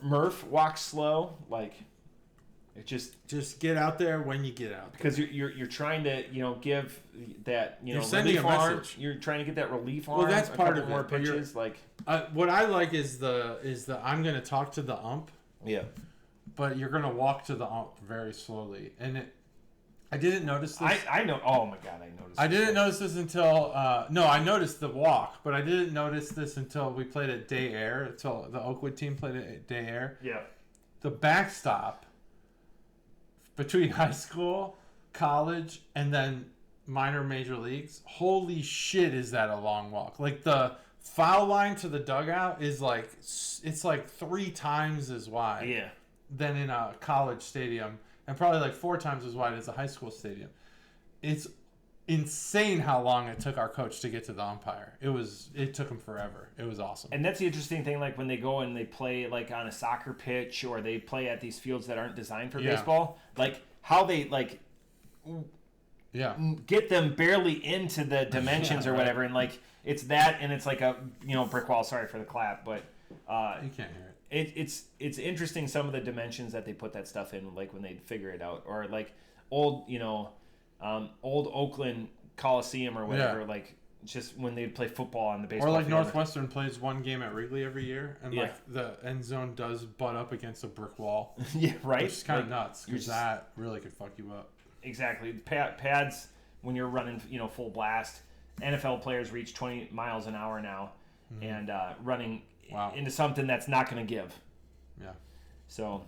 Murph walks slow. Like, it just get out there when you get out there. Because you're trying to, give that, you're sending a message. You're trying to get that relief arm. Well, that's part of it. More pitches. Like, what I like is the I'm going to talk to the ump. Yeah. But you're going to walk to the ump very slowly. And I didn't notice this. I know. Oh my God, I noticed. I didn't notice this until no, I noticed the walk, but I didn't notice this until we played at Day Air. Until the Oakwood team played at Day Air. Yeah. The backstop between high school, college, and then minor major leagues. Holy shit, is that a long walk? Like the foul line to the dugout is like it's like 3 times as wide. Yeah. Than in a college stadium. And probably like 4 times as wide as a high school stadium. It's insane how long it took our coach to get to the umpire. It took him forever. It was awesome. And that's the interesting thing, like when they go and they play like on a soccer pitch or they play at these fields that aren't designed for baseball, like how they like get them barely into the dimensions or whatever, and like it's that, and it's like a brick wall. Sorry for the clap, but you can't hear it. It's interesting some of the dimensions that they put that stuff in, like when they figure it out, or like old Oakland Coliseum or whatever, like just when they play football on the baseball. Or like field. Northwestern plays one game at Wrigley every year, and like the end zone does butt up against a brick wall. Yeah, right. Which is kind of nuts because that really could fuck you up. Exactly. Pads when you're running, full blast. NFL players reach 20 miles an hour now, and running. Wow. Into something that's not going to give. Yeah. So,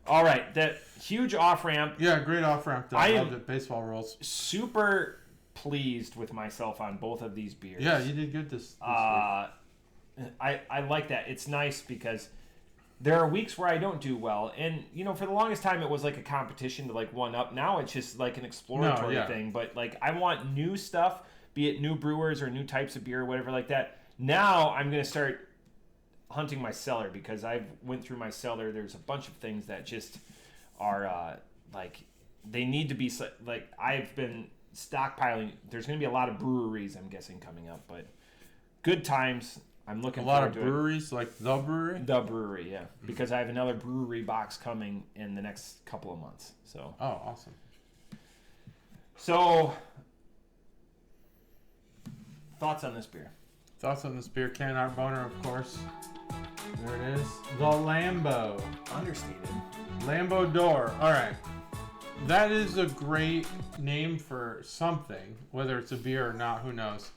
all right, that huge off ramp. Yeah, great off ramp. I loved it. Baseball rules. Super pleased with myself on both of these beers. Yeah, you did good this week. I like that. It's nice because there are weeks where I don't do well, and for the longest time it was like a competition to like one up. Now it's just like an exploratory thing. But like I want new stuff, be it new brewers or new types of beer or whatever like that. Now I'm going to start hunting my cellar because I've went through my cellar. There's a bunch of things that just are like they need to be like I've been stockpiling. There's going to be a lot of breweries I'm guessing coming up, but good times. I'm looking forward to a lot of breweries like the brewery. The brewery, yeah, because I have another brewery box coming in the next couple of months. So awesome. So thoughts on this beer? Thoughts on this beer? Can Art Boner, of course. There it is. The Lambo. Understated. Lambo Door. All right. That is a great name for something. Whether it's a beer or not, who knows.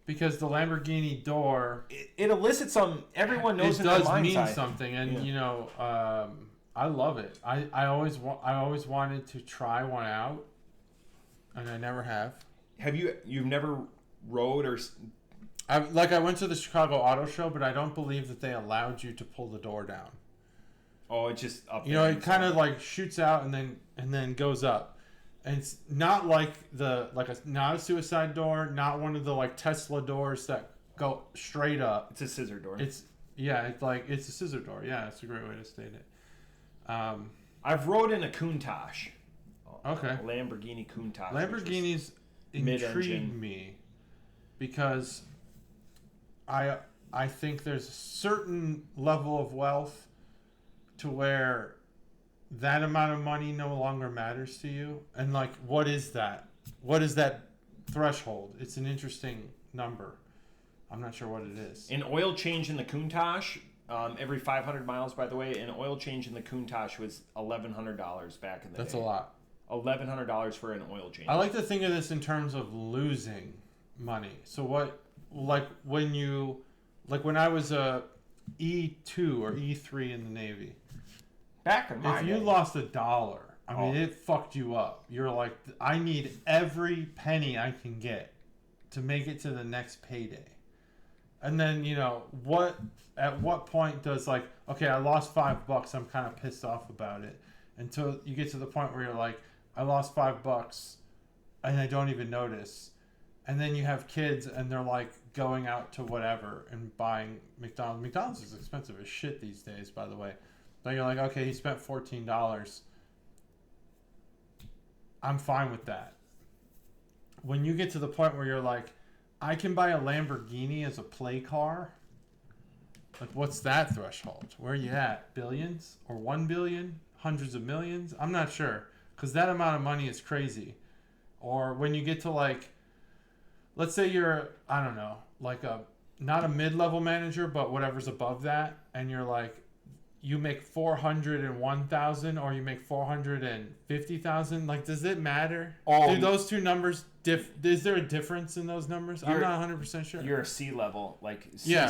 Because the Lamborghini door... It elicits some... Everyone knows it does mean something. And, I love it. I always wanted to try one out. And I never have. You've never rode or... I went to the Chicago Auto Show, but I don't believe that they allowed you to pull the door down. Oh, it's just up. It kind of like shoots out and then goes up, and it's not like not a suicide door, not one of the like Tesla doors that go straight up. It's a scissor door. It's a scissor door. Yeah, that's a great way to state it. I've rode in a Countach. Okay. A Lamborghini Countach. Lamborghinis intrigue me because I think there's a certain level of wealth to where that amount of money no longer matters to you. And like, what is that? What is that threshold? It's an interesting number. I'm not sure what it is. An oil change in the Countach, every 500 miles, by the way, an oil change in the Countach was $1,100 back in the day. That's a lot. $1,100 for an oil change. I like to think of this in terms of losing money. So when I was a E2 or E3 in the Navy, back in my if you day. lost $1, I mean, it fucked you up. You're like, I need every penny I can get to make it to the next payday. And then, at what point does like, okay, I lost $5, I'm kind of pissed off about it. Until you get to the point where you're like, I lost $5 and I don't even notice. And then you have kids and they're like going out to whatever and buying McDonald's. McDonald's is expensive as shit these days, by the way. But you're like, okay, he spent $14. I'm fine with that. When you get to the point where you're like, I can buy a Lamborghini as a play car. Like, what's that threshold? Where are you at? Billions? Or 1 billion? Hundreds of millions? I'm not sure. Because that amount of money is crazy. Or when you get to like, let's say you're, I don't know, like not a mid-level manager, but whatever's above that. And you're like, you make 401,000 or you make 450,000. Like, does it matter? Do those two numbers is there a difference in those numbers? I'm not 100% sure. You're a C-level, like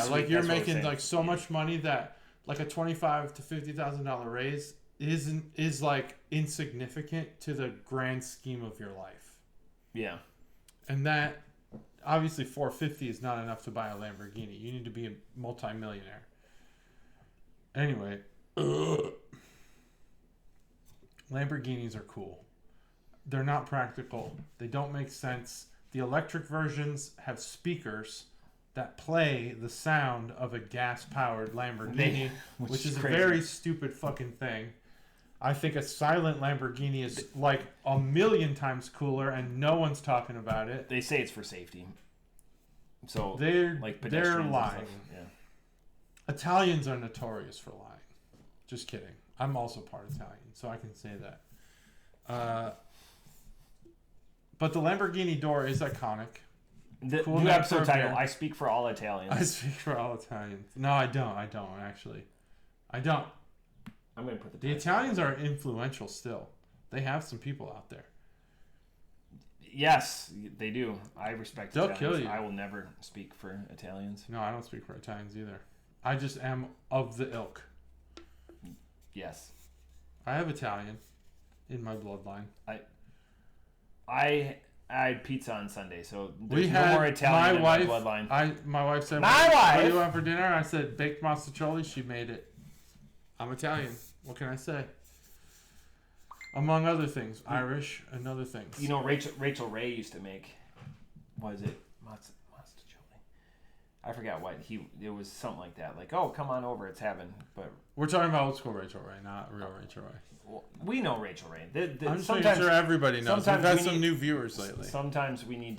like you're making like so much money that like a $25,000 to $50,000 raise is like insignificant to the grand scheme of your life. Yeah. And that obviously 450 is not enough to buy a Lamborghini. You need to be a multi-millionaire. Anyway, Lamborghinis are cool. They're not practical. They don't make sense. The electric versions have speakers that play the sound of a gas-powered Lamborghini, which is crazy. A very stupid fucking thing. I think a silent Lamborghini is like a million times cooler, and no one's talking about it. They say it's for safety. So they're like lying. Yeah. Italians are notorious for lying. Just kidding. I'm also part Italian, so I can say that. But the Lamborghini door is iconic. The cool new episode title, I speak for all Italians. I speak for all Italians. No, I don't actually. I don't. I'm going to put the Italians are influential still. They have some people out there. Yes, they do. I respect They'll Italians. Kill you. I will never speak for Italians. No, I don't speak for Italians either. I just am of the ilk. Yes. I have Italian in my bloodline. I had pizza on Sunday, so there's no more Italian in my bloodline. My wife said, "My wife, what do you want for dinner?" I said, "Baked mozzarella." She made it. I'm Italian. What can I say? Among other things, Irish and other things. You know, Rachel Ray used to make. What is it? Mozzarella. I forgot what it was. Something like that. Like, oh, come on over. It's heaven. But we're talking about old school Rachel Ray, not real Rachel Ray. Well, we know Rachel Ray. I'm sure everybody knows. We've had some new viewers lately. Sometimes we need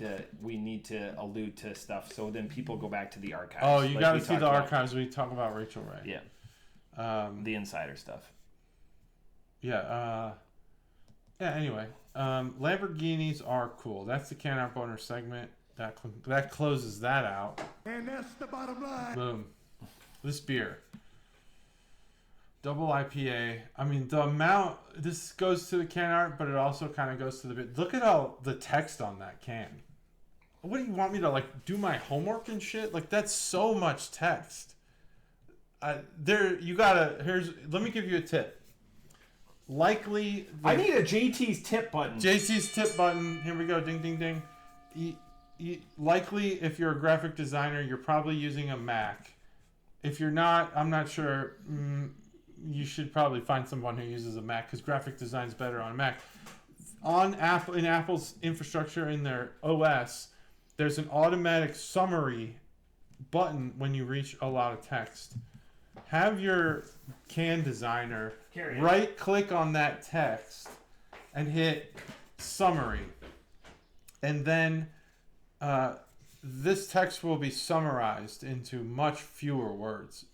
to allude to stuff, so then people go back to the archives. Oh, you got to see the archives. We talk about Rachel Ray. Yeah. The insider stuff. Yeah. Anyway, Lamborghinis are cool. That's the Can Art Boner segment. That closes that out. And that's the bottom line. Boom. This beer. Double IPA. I mean, the amount... This goes to the can art, but it also kind of goes to the beer. Look at all the text on that can. What do you want me to, like, do my homework and shit? Like, that's so much text. You gotta... Let me give you a tip. Likely... I need a JT's tip button. JT's tip button. Here we go. Ding, ding, ding. Likely, if you're a graphic designer, you're probably using a Mac. If you're not, I'm not sure. You should probably find someone who uses a Mac because graphic design is better on a Mac. In Apple's infrastructure in their OS, there's an automatic summary button when you reach a lot of text. Have your can designer right-click on that text and hit summary. And then this text will be summarized into many fewer words.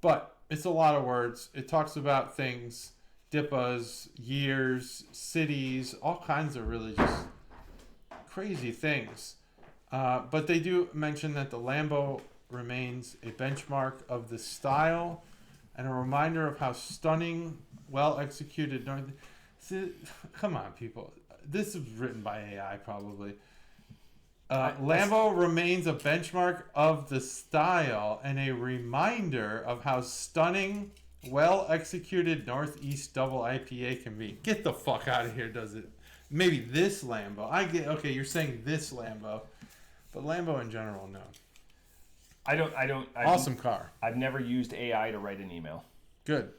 But it's a lot of words. It talks about things, DIPAs, years, cities, all kinds of really just crazy things. But they do mention that the Lambo remains a benchmark of the style and a reminder of how stunning, well-executed... Come on, people. This is written by AI, probably. Lambo remains a benchmark of the style and a reminder of how stunning, well-executed Northeast double IPA can be. Get the fuck out of here, does it? Maybe this Lambo. Okay, you're saying this Lambo. But Lambo in general, no. Awesome car. I've never used AI to write an email. Good.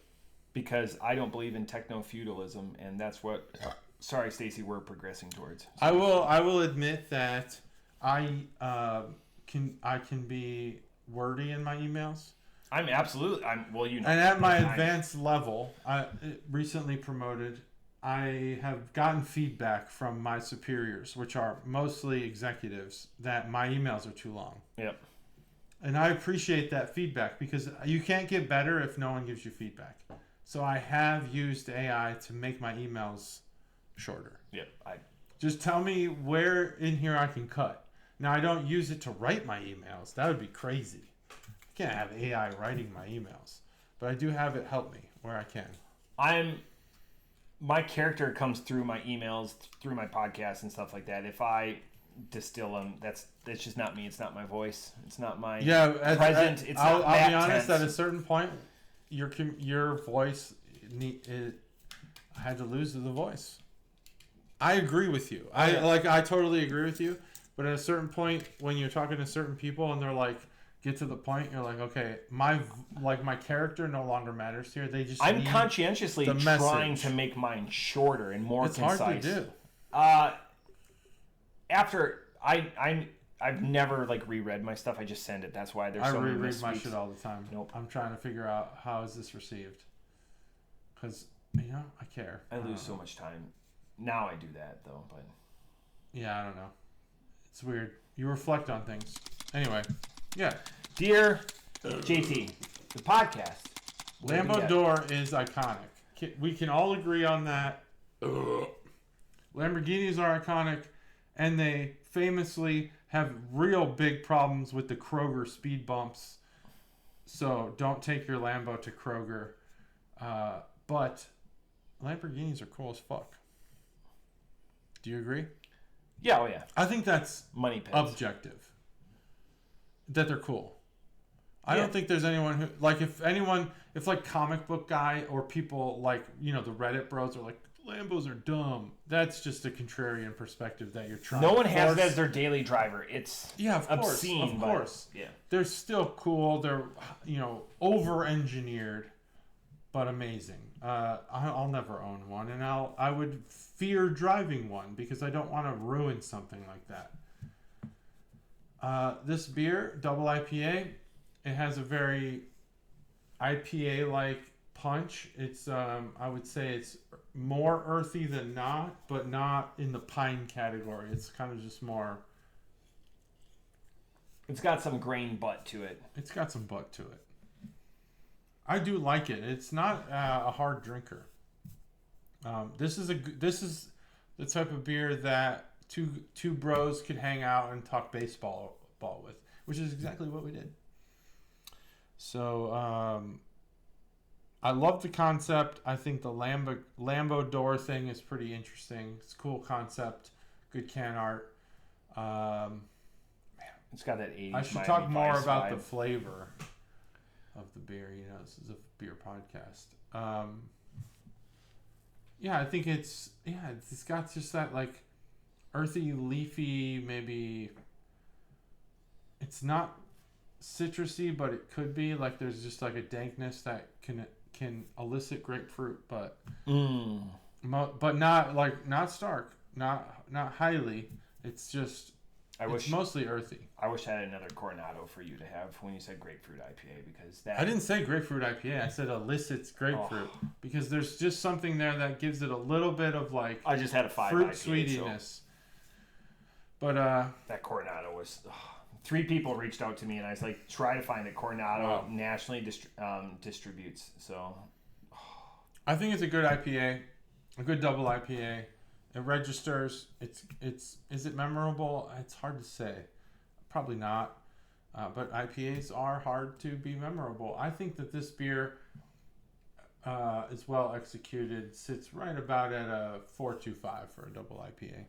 Because I don't believe in techno-feudalism, and that's what... Sorry, Stacy, we're progressing towards. I will admit that I can be wordy in my emails. I'm absolutely. And at my advanced level, I recently promoted. I have gotten feedback from my superiors, which are mostly executives, that my emails are too long. Yep. And I appreciate that feedback because you can't get better if no one gives you feedback. So I have used AI to make my emails shorter. Yep. Just tell me where in here I can cut. Now, I don't use it to write my emails. That would be crazy. I can't have AI writing my emails. but I do have it help me where I can. My character comes through my emails, through my podcasts and stuff like that. If I distill them, that's just not me. It's not my voice. It's not my present. I'll be honest. At a certain point, your voice I had to lose the voice. I agree with you. I totally agree with you. But at a certain point, when you're talking to certain people and they're like, get to the point, you're like, okay, my character no longer matters here. They just I'm conscientiously trying to make mine shorter and more concise. It's hard to do. After I've never reread my stuff. I just send it. That's why there's so many reread my shit all the time. Nope. I'm trying to figure out how is this received, because I care. I lose so much time. Now I do that though, but yeah, I don't know. It's weird. You reflect on things. Anyway, yeah. Dear JT, the podcast. Lambo Door is iconic. We can all agree on that. Lamborghinis are iconic, and they famously have real big problems with the Kroger speed bumps. So don't take your Lambo to Kroger. But Lamborghinis are cool as fuck. Do you agree? Yeah, oh yeah. I think that's money pits. Objective. That they're cool. I don't think there's anyone who if comic book guy or people the Reddit bros are like, Lambos are dumb. That's just a contrarian perspective that you're trying. No one has that as their daily driver. It's obscene. Of course. Yeah. They're still cool. They're over-engineered, but amazing. I'll never own one, and I would fear driving one because I don't want to ruin something like that. This beer, double IPA, it has a very IPA-like punch. It's I would say it's more earthy than not, but not in the pine category. It's kind of just more. It's got some grain butt to it. It's got some butt to it. I do like it. It's not a hard drinker. This is the type of beer that two bros could hang out and talk baseball with, which is exactly what we did. So I love the concept. I think the Lambo door thing is pretty interesting. It's a cool concept. Good can art. It's got that 80s. I should talk more about the flavor of the beer. This is a beer podcast. I think it's got just that earthy, leafy, maybe it's not citrusy, but it could be there's just a dankness that can elicit grapefruit, but not stark, not highly. It's just mostly earthy. I wish I had another Coronado for you to have when you said grapefruit IPA, because I didn't say grapefruit IPA. I said elicits grapefruit because there's just something there that gives it a little bit of I just had a 5 fruit IPA, sweetiness. So. But that Coronado was 3 people reached out to me and I was like, try to find it. Coronado nationally distributes. So I think it's a good IPA, a good double IPA. It registers. Is it memorable? It's hard to say. Probably not. But IPAs are hard to be memorable. I think that this beer is well executed. Sits right about at a 4.25 for a double IPA.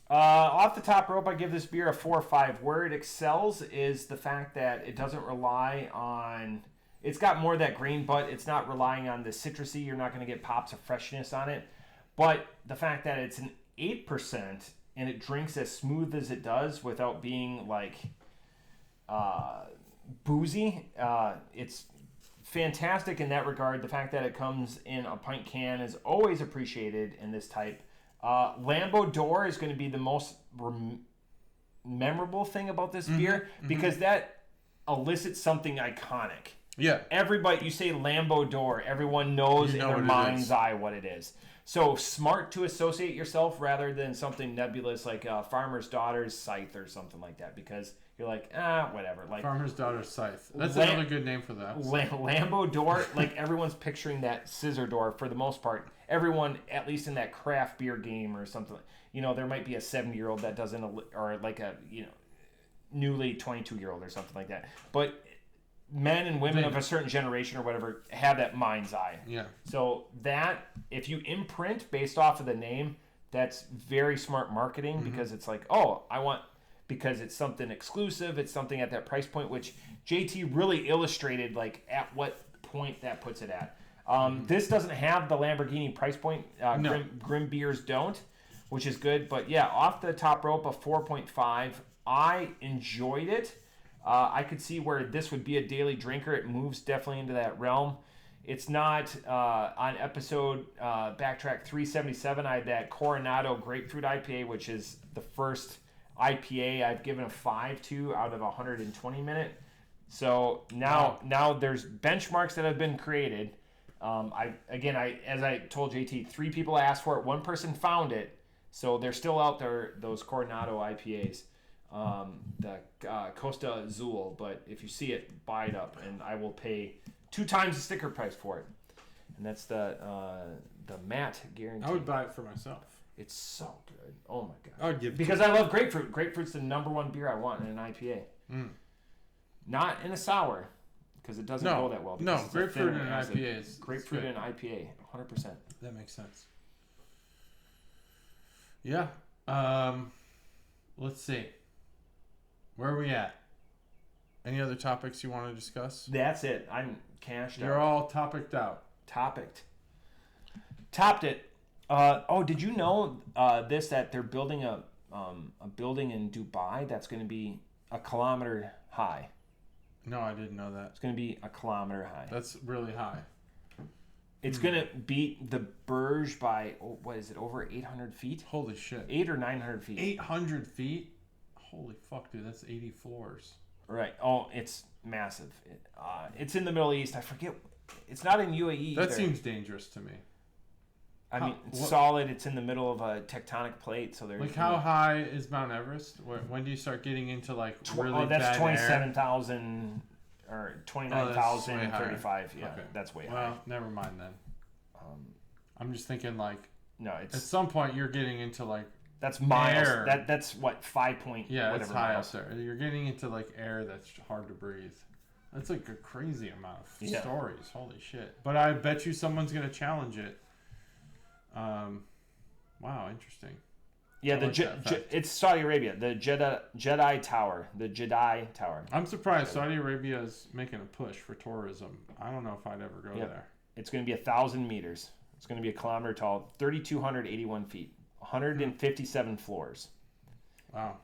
Off the top rope, I give this beer a 4.5. Where it excels is the fact that it doesn't rely on... It's got more of that green, but it's not relying on the citrusy. You're not going to get pops of freshness on it. But the fact that it's an 8% and it drinks as smooth as it does without being boozy, it's fantastic in that regard. The fact that it comes in a pint can is always appreciated in this type. Lambo Door is going to be the most memorable thing about this beer because that elicits something iconic. Yeah. Everybody, you say Lambo Door, everyone knows in their mind's eye what it is. So smart to associate yourself rather than something nebulous like Farmer's Daughter's Scythe or something like that, because you're like, whatever. Farmer's Daughter's Scythe. That's another good name for that. Lambo Door, everyone's picturing that scissor door for the most part. Everyone, at least in that craft beer game or something, there might be a 70-year-old that doesn't, or a newly 22-year-old or something like that. But men and women of a certain generation or whatever have that mind's eye. Yeah. So that, if you imprint based off of the name, that's very smart marketing because it's like, oh, because it's something exclusive, it's something at that price point, which JT really illustrated like at what point that puts it at. This doesn't have the Lamborghini price point. No. Grimm beers don't, which is good. But yeah, off the top rope, a 4.5. I enjoyed it. I could see where this would be a daily drinker. It moves definitely into that realm. It's not on episode backtrack 377. I had that Coronado Grapefruit IPA, which is the first IPA I've given a 5 to out of a 120 minute. So now there's benchmarks that have been created. As I told JT, 3 people asked for it. 1 person found it. So they're still out there, those Coronado IPAs. The Costa Azul, but if you see it, buy it up, and I will pay 2 times the sticker price for it. And that's the matte guarantee. I would buy it for myself. It's so good. Oh my god! I would give because I love grapefruit. Grapefruit's the number 1 beer I want in an IPA. Not in a sour, because it doesn't go that well. No, grapefruit in an IPA is grapefruit in an IPA, 100%. That makes sense. Yeah. Let's see. Where are we at? Any other topics you want to discuss? That's it. I'm cashed out. You're all topicked out. Topped it. Did you know that they're building a building in Dubai that's going to be a kilometer high? No, I didn't know that. It's going to be a kilometer high. That's really high. It's going to beat the Burj by, over 800 feet? Holy shit. 800 or 900 feet. 800 feet? Holy fuck, dude. That's 80 floors. Right. Oh, it's massive. It's in the Middle East. I forget. It's not in UAE That either. seems dangerous to me. I mean, it's solid. It's in the middle of a tectonic plate. So there's like, how high is Mount Everest? When do you start getting into, like, really that's bad 27,000 or 29,035. Yeah, okay. That's way high. Well, never mind then. I'm just thinking, like, no, it's at some point you're getting into, like, that's miles. Air. That's what 5 point. Yeah, whatever it's high miles. up there. You're getting into, like, air that's hard to breathe. That's like a crazy amount of stories. Holy shit! But I bet you someone's gonna challenge it. Wow, interesting. Yeah, it's Saudi Arabia. The Jedi Tower. The Jedi Tower. I'm surprised Saudi Arabia is making a push for tourism. I don't know if I'd ever go there. It's going to be 1,000 meters. It's going to be a kilometer tall, 3,281 feet, 157 floors. Wow.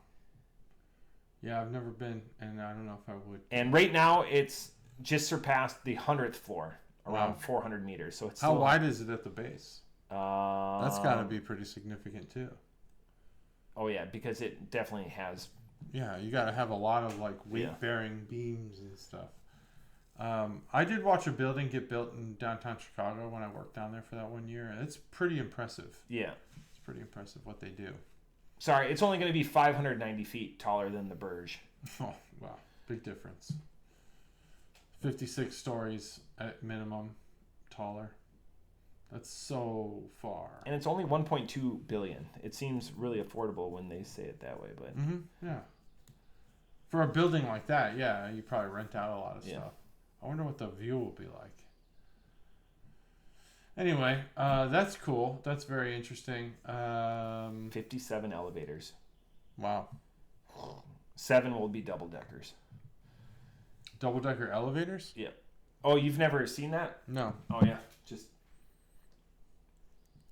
Yeah, I've never been, and I don't know if I would. And right now, it's just surpassed the 100th floor, around 400 meters. So it's how wide is it at the base? That's got to be pretty significant too. Oh yeah, because it definitely has. Yeah, you got to have a lot of like weight-bearing beams and stuff. I did watch a building get built in downtown Chicago when I worked down there for that 1 year. It's pretty impressive. Yeah, it's pretty impressive what they do. Sorry, it's only going to be 590 feet taller than the Burj. Oh, wow. Big difference. 56 stories at minimum taller. That's so far. And it's only 1.2 billion. It seems really affordable when they say it that way, but yeah. For a building like that, yeah, you probably rent out a lot of stuff. I wonder what the view will be like. Anyway, that's cool. That's very interesting. 57 elevators. Wow. 7 will be double-deckers. Double-decker elevators? Yeah. Oh, you've never seen that? No. Oh, yeah. Just...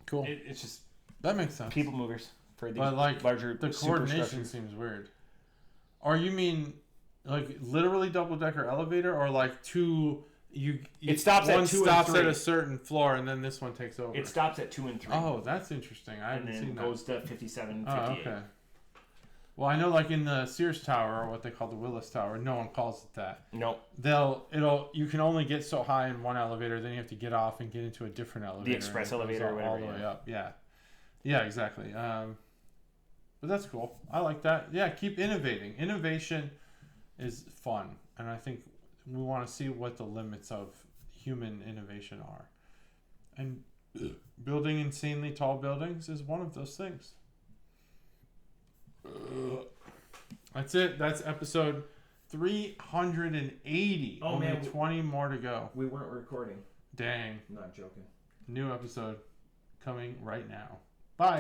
Cool. It's just... That makes sense. People movers for these larger the coordination seems weird. Or you mean, like, literally double-decker elevator? Or, like, two... It stops at 2 and 3. One stops at a certain floor, and then this one takes over. It stops at 2 and 3. Oh, that's interesting. I haven't seen that. And then goes to 57, 58. Oh, okay. Well, I know, like in the Sears Tower, or what they call the Willis Tower, no one calls it that. Nope. You can only get so high in one elevator, then you have to get off and get into a different elevator. The express elevator or whatever. All the way up, yeah. Yeah, exactly. But that's cool. I like that. Yeah, keep innovating. Innovation is fun, and I think we want to see what the limits of human innovation are. And building insanely tall buildings is one of those things. That's it. That's episode 380. Oh, Only man. 20 more to go. We weren't recording. Dang. I'm not joking. New episode coming right now.